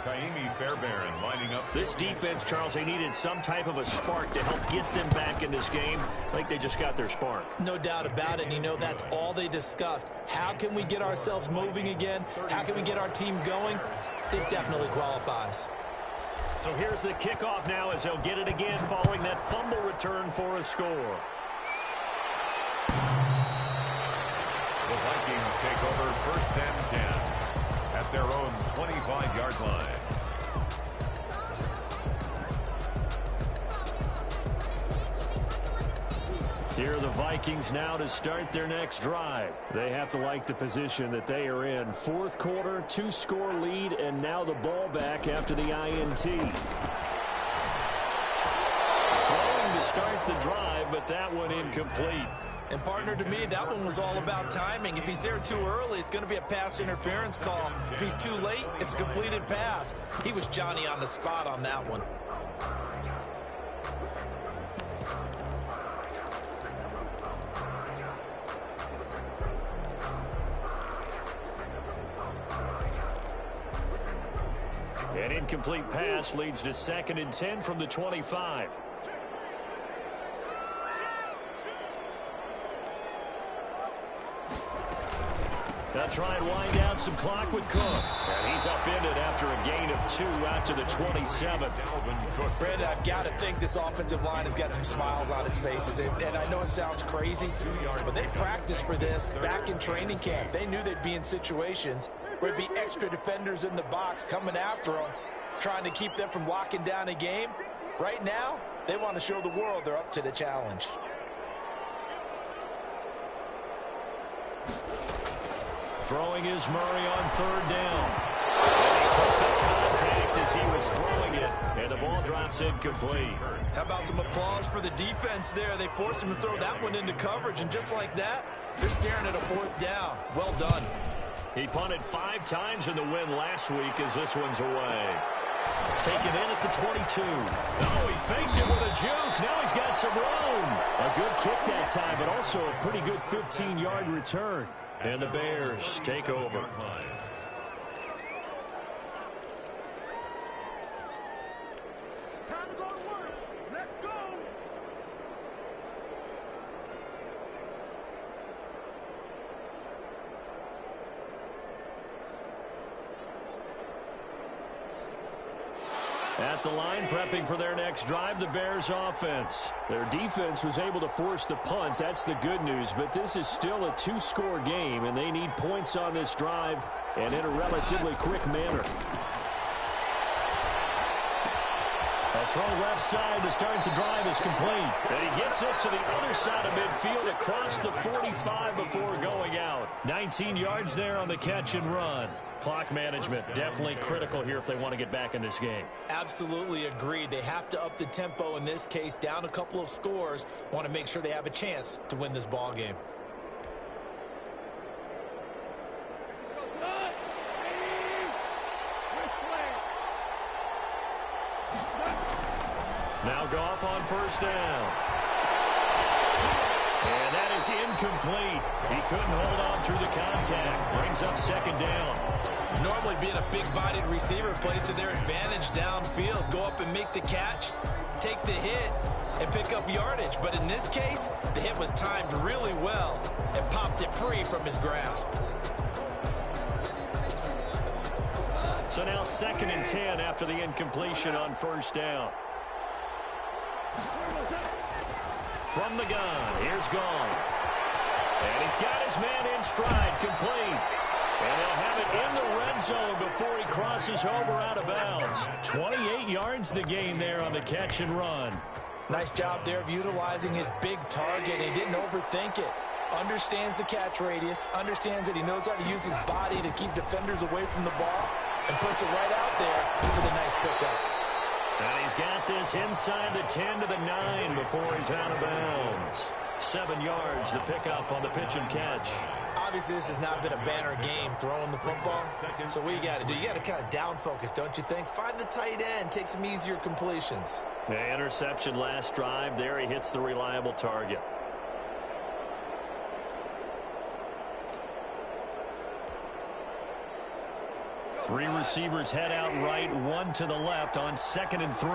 Kaimi Fairbairn lining up. This defense, Charles, they needed some type of a spark to help get them back in this game. I think they just got their spark. No doubt about it. And you know, that's all they discussed. How can we get ourselves moving again? How can we get our team going? This definitely qualifies. So here's the kickoff now as they'll get it again following that fumble return for a score. The Vikings take over first and 10 at their own 25-yard line. Here are the Vikings now to start their next drive. They have to like the position that they are in. Fourth quarter, 2-score lead, and now the ball back after the INT. Throwing to start the drive, but that one incomplete. And partner, to me, that one was all about timing. If he's there too early, it's going to be a pass interference call. If he's too late, it's a completed pass. He was Johnny on the spot on that one. An incomplete pass leads to 2nd and 10 from the 25. They'll try and wind down some clock with Cook. And he's upended after a gain of 2 out to the 27. Brandon, I've got to think this offensive line has got some smiles on its faces. And I know it sounds crazy, but they practiced for this back in training camp. They knew they'd be in situations where there'd be extra defenders in the box coming after them, trying to keep them from locking down a game. Right now, they want to show the world they're up to the challenge. Throwing is Murray on 3rd down. And he took the contact as he was throwing it, and the ball drops incomplete. How about some applause for the defense there? They forced him to throw that one into coverage, and just like that, they're staring at a 4th down. Well done. He punted 5 times in the win last week as this one's away. Taken in at the 22. Oh, he faked it with a juke. Now he's got some room. A good kick that time, but also a pretty good 15-yard return. And the Bears take over. At the line, prepping for their next drive, the Bears offense. Their defense was able to force the punt. That's the good news. But this is still a 2-score game, and they need points on this drive and in a relatively quick manner. A throw left side to start the drive is complete. And he gets us to the other side of midfield across the 45 before going out. 19 yards there on the catch and run. Clock management definitely critical here if they want to get back in this game. Absolutely agreed. They have to up the tempo in this case, down a couple of scores. Want to make sure they have a chance to win this ball game. Now Goff on 1st down. And that is incomplete. He couldn't hold on through the contact. Brings up 2nd down. Normally being a big-bodied receiver plays to their advantage downfield. Go up and make the catch, take the hit, and pick up yardage. But in this case, the hit was timed really well and popped it free from his grasp. So now 2nd and 10 after the incompletion on 1st down. From the gun, here's Goff. And he's got his man in stride, complete. And he'll have it in the red zone before he crosses over out of bounds. 28 yards the gain there on the catch and run. Nice job there of utilizing his big target. He didn't overthink it. Understands the catch radius, understands that he knows how to use his body to keep defenders away from the ball, and puts it right out there for the nice pickup. And he's got this inside the 10 to the 9 before he's out of bounds. 7 yards, the pickup on the pitch and catch. Obviously, this has not been a banner game throwing the football. So what you got to do, you got to kind of down focus, don't you think? Find the tight end, take some easier completions. The interception last drive. There he hits the reliable target. Three receivers head out right, one to the left on 2nd and 3.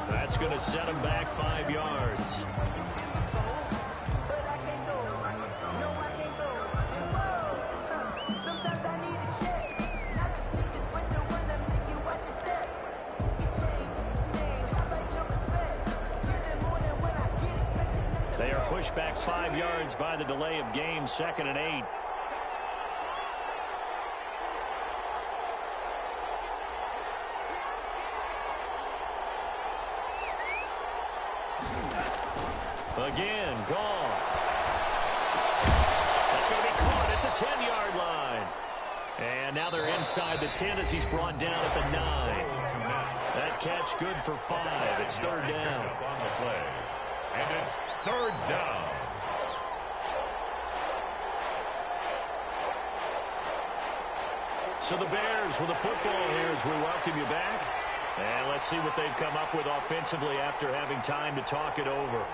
That's going to set him back 5 yards. They are pushed back 5 yards by the delay of game, 2nd and 8. Again, Goff. That's going to be caught at the 10-yard line. And now they're inside the 10 as he's brought down at the 9. That catch good for 5. It's 3rd down. On the play. And it's 3rd down. So the Bears with the football here as we welcome you back. And let's see what they've come up with offensively after having time to talk it over.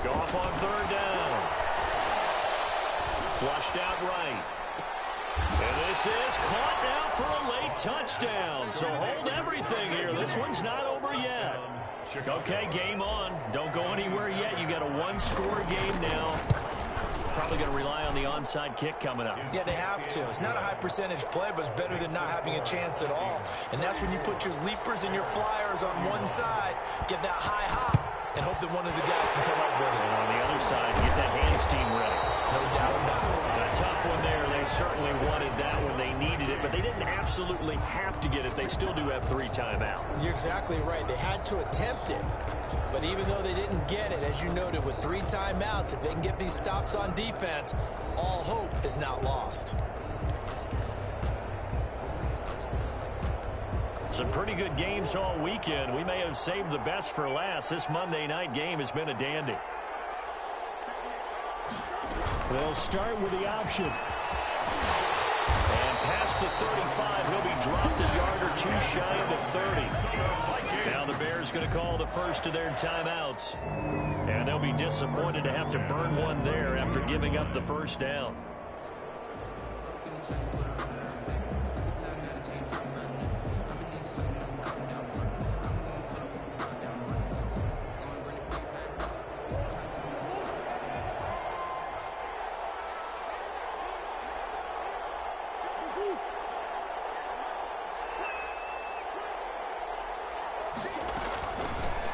Goff on 3rd down. Flushed out right. And this is caught now for a late touchdown. So hold everything here. This one's not over yet. Okay, game on. Don't go anywhere yet. You got a one-score game now. Probably going to rely on the onside kick coming up. Yeah, they have to. It's not a high percentage play, but it's better than not having a chance at all. And that's when you put your leapers and your flyers on one side, get that high hop, and hope that one of the guys can come up with it. And on the other side, get that hands team ready. No doubt about it. A tough one there. They certainly wanted that when they needed it, but they didn't absolutely have to get it. They still do have 3 timeouts. You're exactly right. They had to attempt it. But even though they didn't get it, as you noted, with 3 timeouts, if they can get these stops on defense, all hope is not lost. Some pretty good games all weekend. We may have saved the best for last. This Monday night game has been a dandy. They'll start with the option. And past the 35, he'll be dropped a yard or 2 shy of the 30. Now the Bears going to call the first of their timeouts. And they'll be disappointed to have to burn one there after giving up the first down.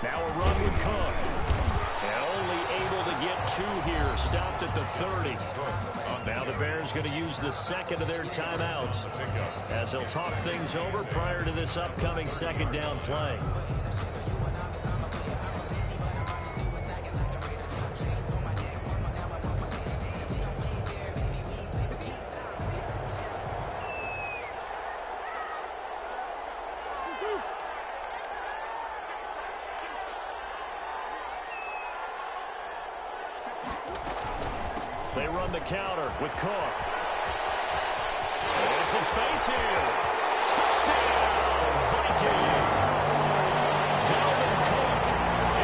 Now a run with Cook. And only able to get 2 here. Stopped at the 30. Now the Bears going to use the second of their timeouts as they'll talk things over prior to this upcoming 2nd down play. They run the counter with Cook. There's some space here. Touchdown, Vikings. Dalvin Cook,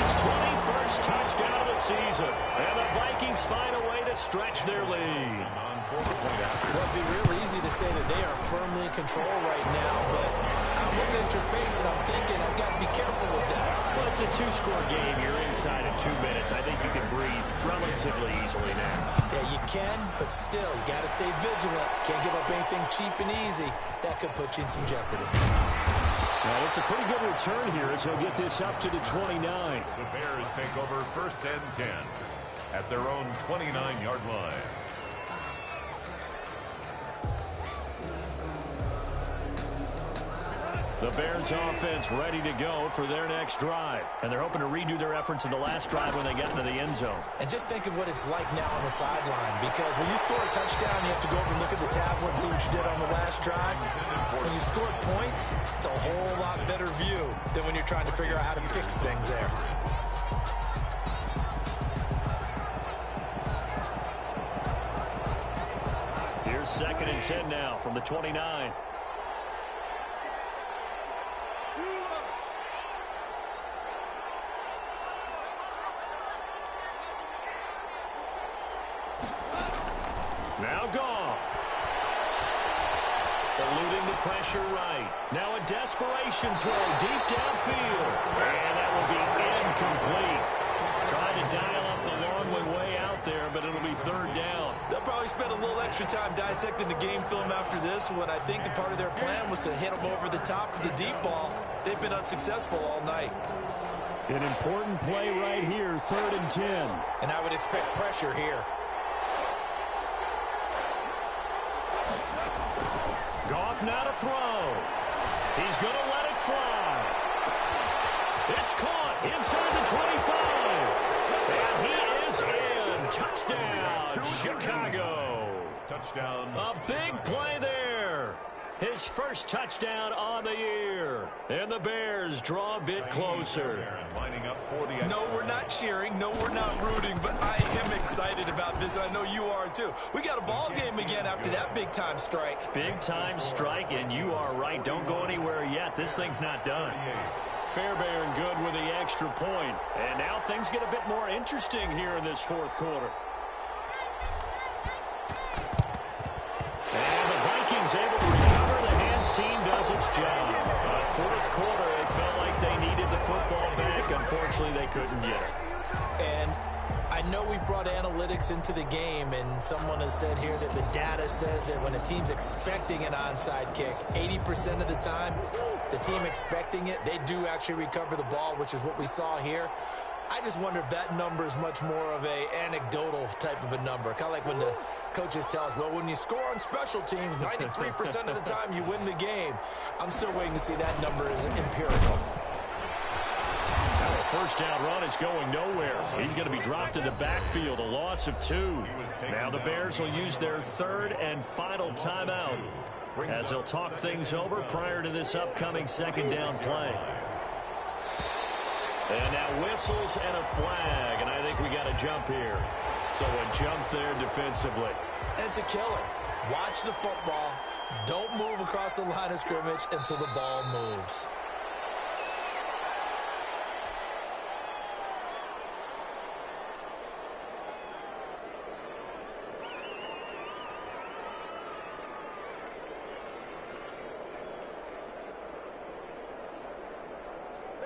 his 21st touchdown of the season. And the Vikings find a way to stretch their lead. Well, it'd be real easy to say that they are firmly in control right now, but I'm looking at your face and I'm thinking I've got to be careful with that. Well, it's a 2-score game. You're inside of 2 minutes. I think you can breathe relatively easily now. Yeah, you can, but still, you got to stay vigilant. Can't give up anything cheap and easy. That could put you in some jeopardy. Well, it's a pretty good return here as he'll get this up to the 29. The Bears take over 1st and 10 at their own 29-yard line. The The Bears offense ready to go for their next drive. And they're hoping to redo their efforts in the last drive when they got into the end zone. And just think of what it's like now on the sideline, because when you score a touchdown, you have to go over and look at the tablet and see what you did on the last drive. When you scored points, it's a whole lot better view than when you're trying to figure out how to fix things there. Here's 2nd and 10 now from the 29. Now Goff. Eluding the pressure right. Now a desperation throw deep downfield. And that will be incomplete. Trying to dial up the long way out there, but it'll be 3rd down. They'll probably spend a little extra time dissecting the game film after this one. I think the part of their plan was to hit them over the top of the deep ball. They've been unsuccessful all night. An important play right here, 3rd and 10. And I would expect pressure here. Goff now to throw. He's going to let it fly. It's caught inside the 25. And he is in. Touchdown, Chicago. Touchdown. A big play there. His first touchdown on the year. And the Bears draw a bit closer. Lining up for the No, we're not cheering. No, we're not rooting. But I am excited about this. I know you are, too. We got a ball game again after that big-time strike. Big-time strike, and you are right. Don't go anywhere yet. This thing's not done. Fairbairn good with the extra point. And now things get a bit more interesting here in this 4th quarter. And the Vikings able to recover. The hands team does its job. 4th quarter, it felt like they needed the football back. Unfortunately, they couldn't get it. And I know we brought analytics into the game, and someone has said here that the data says that when a team's expecting an onside kick, 80% of the time, the team expecting it, they do actually recover the ball, which is what we saw here. I just wonder if that number is much more of a anecdotal type of a number. Kind of like when the coaches tell us, well, when you score on special teams, 93% of the time you win the game. I'm still waiting to see that number as empirical. Now the first down run is going nowhere. He's going to be dropped in the backfield, a loss of 2. Now the Bears will use their 3rd and final timeout as they'll talk things over prior to this upcoming 2nd down play. And now whistles and a flag, and I think we got a jump here. So a jump there defensively. And it's a killer. Watch the football. Don't move across the line of scrimmage until the ball moves.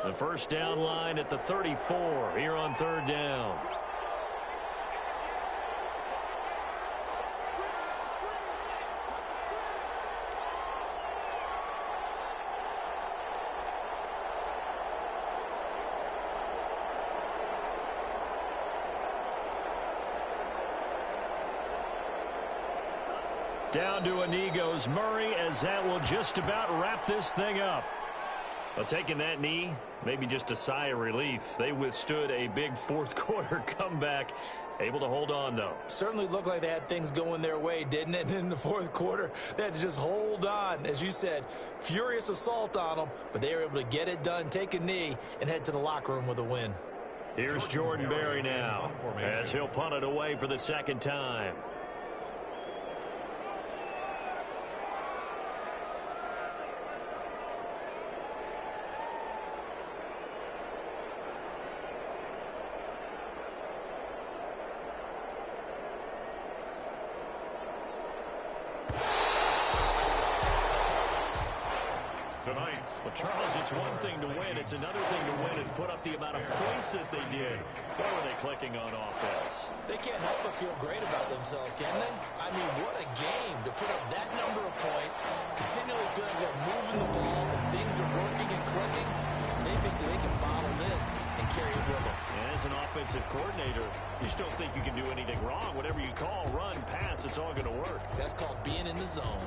The first down line at the 34 here on 3rd down. Down to a knee goes Murray, as that will just about wrap this thing up. Well, taking that knee, maybe just a sigh of relief. They withstood a big 4th quarter comeback. Able to hold on, though. Certainly looked like they had things going their way, didn't it? In the 4th quarter, they had to just hold on. As you said, furious assault on them, but they were able to get it done, take a knee, and head to the locker room with a win. Here's Jordan Berry now, as he'll punt it away for the 2nd time. Well, Charles, it's one thing to win. It's another thing to win and put up the amount of points that they did. Why were they clicking on offense? They can't help but feel great about themselves, can they? I mean, what a game to put up that number of points, continually feeling they're moving the ball and things are working and clicking. They think that they can bottle this and carry it with them. And as an offensive coordinator, you just don't think you can do anything wrong. Whatever you call, run, pass, it's all going to work. That's called being in the zone.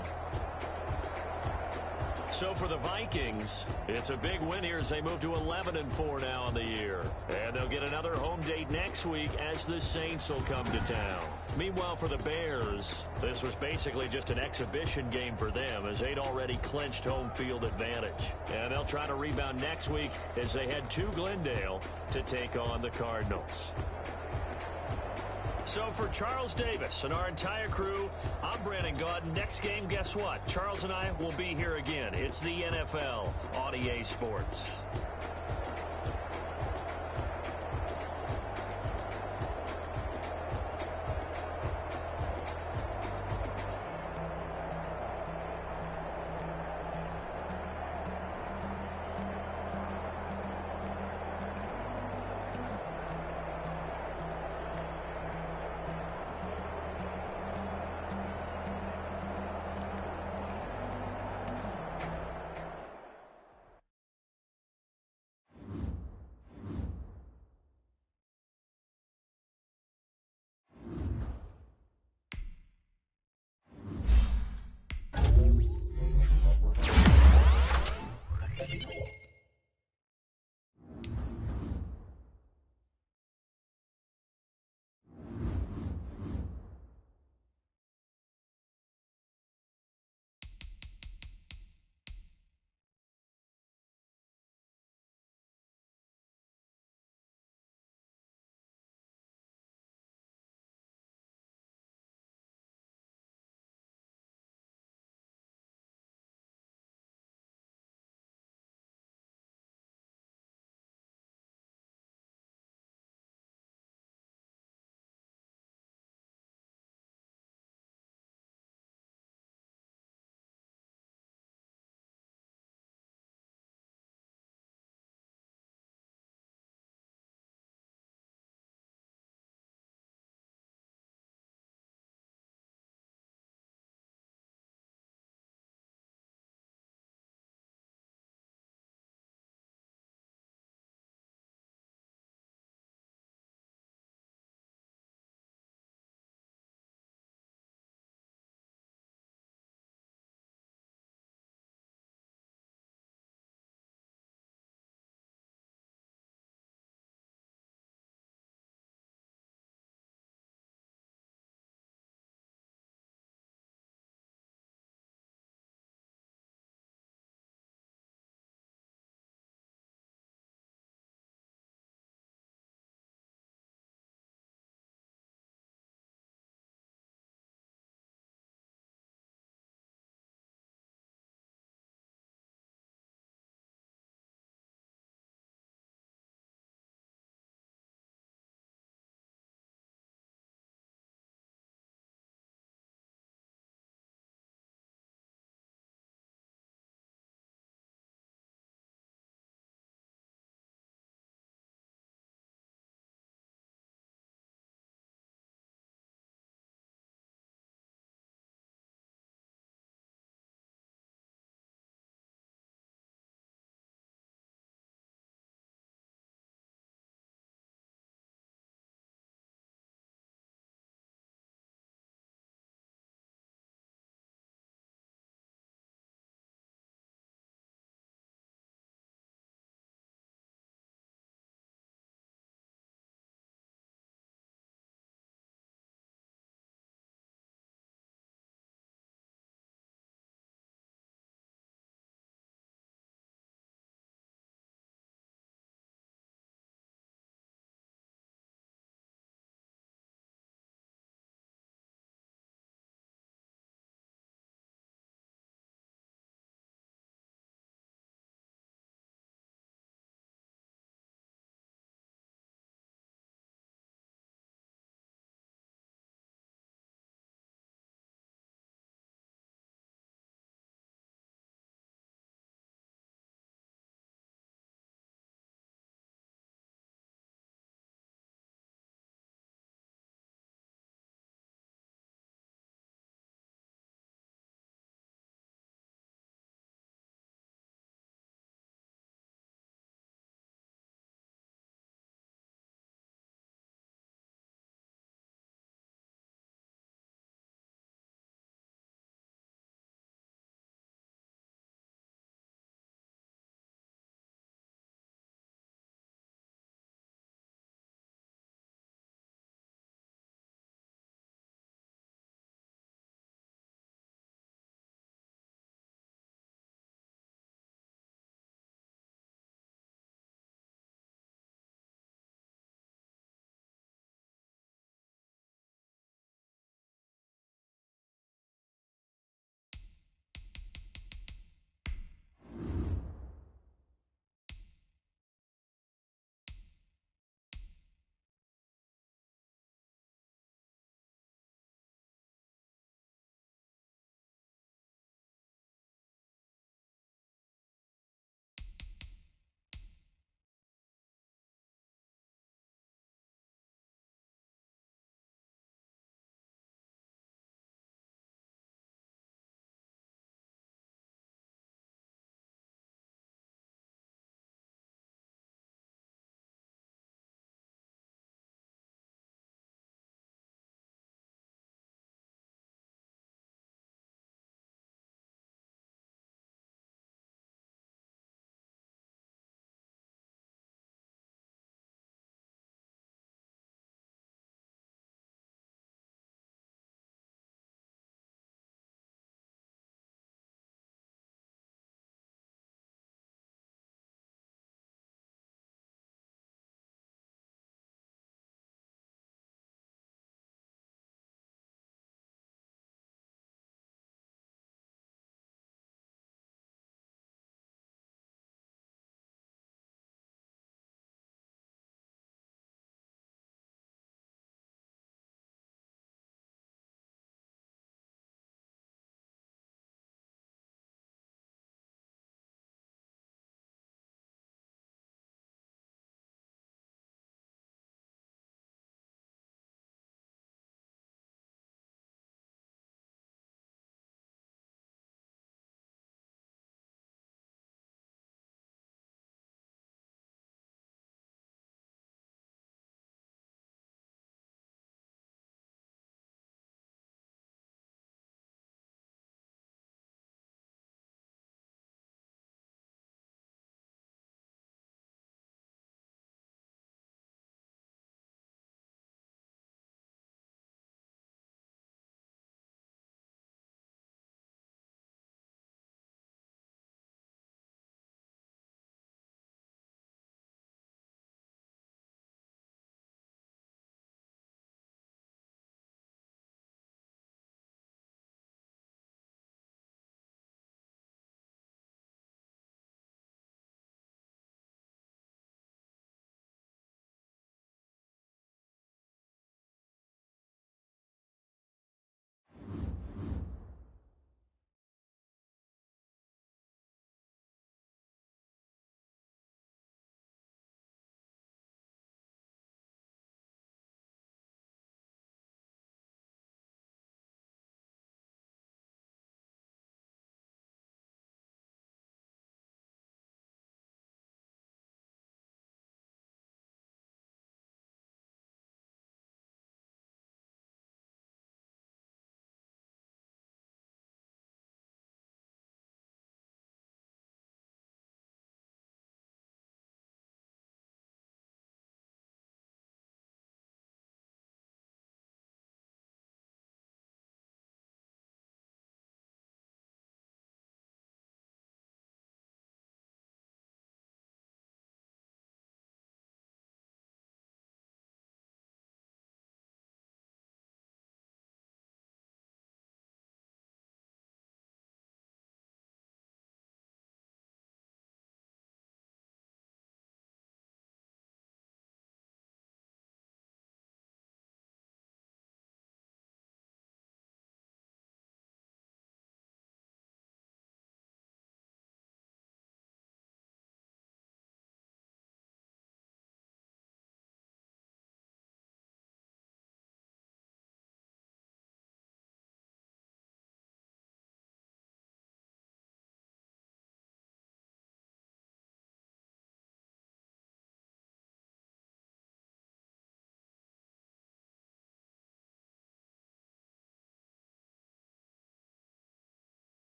So for the Vikings, it's a big win here as they move to 11-4 now on the year. And they'll get another home date next week as the Saints will come to town. Meanwhile, for the Bears, this was basically just an exhibition game for them as they'd already clinched home field advantage. And they'll try to rebound next week as they head to Glendale to take on the Cardinals. So for Charles Davis and our entire crew, I'm Brandon Gaudin. Next game, guess what? Charles and I will be here again. It's the NFL on EA Sports.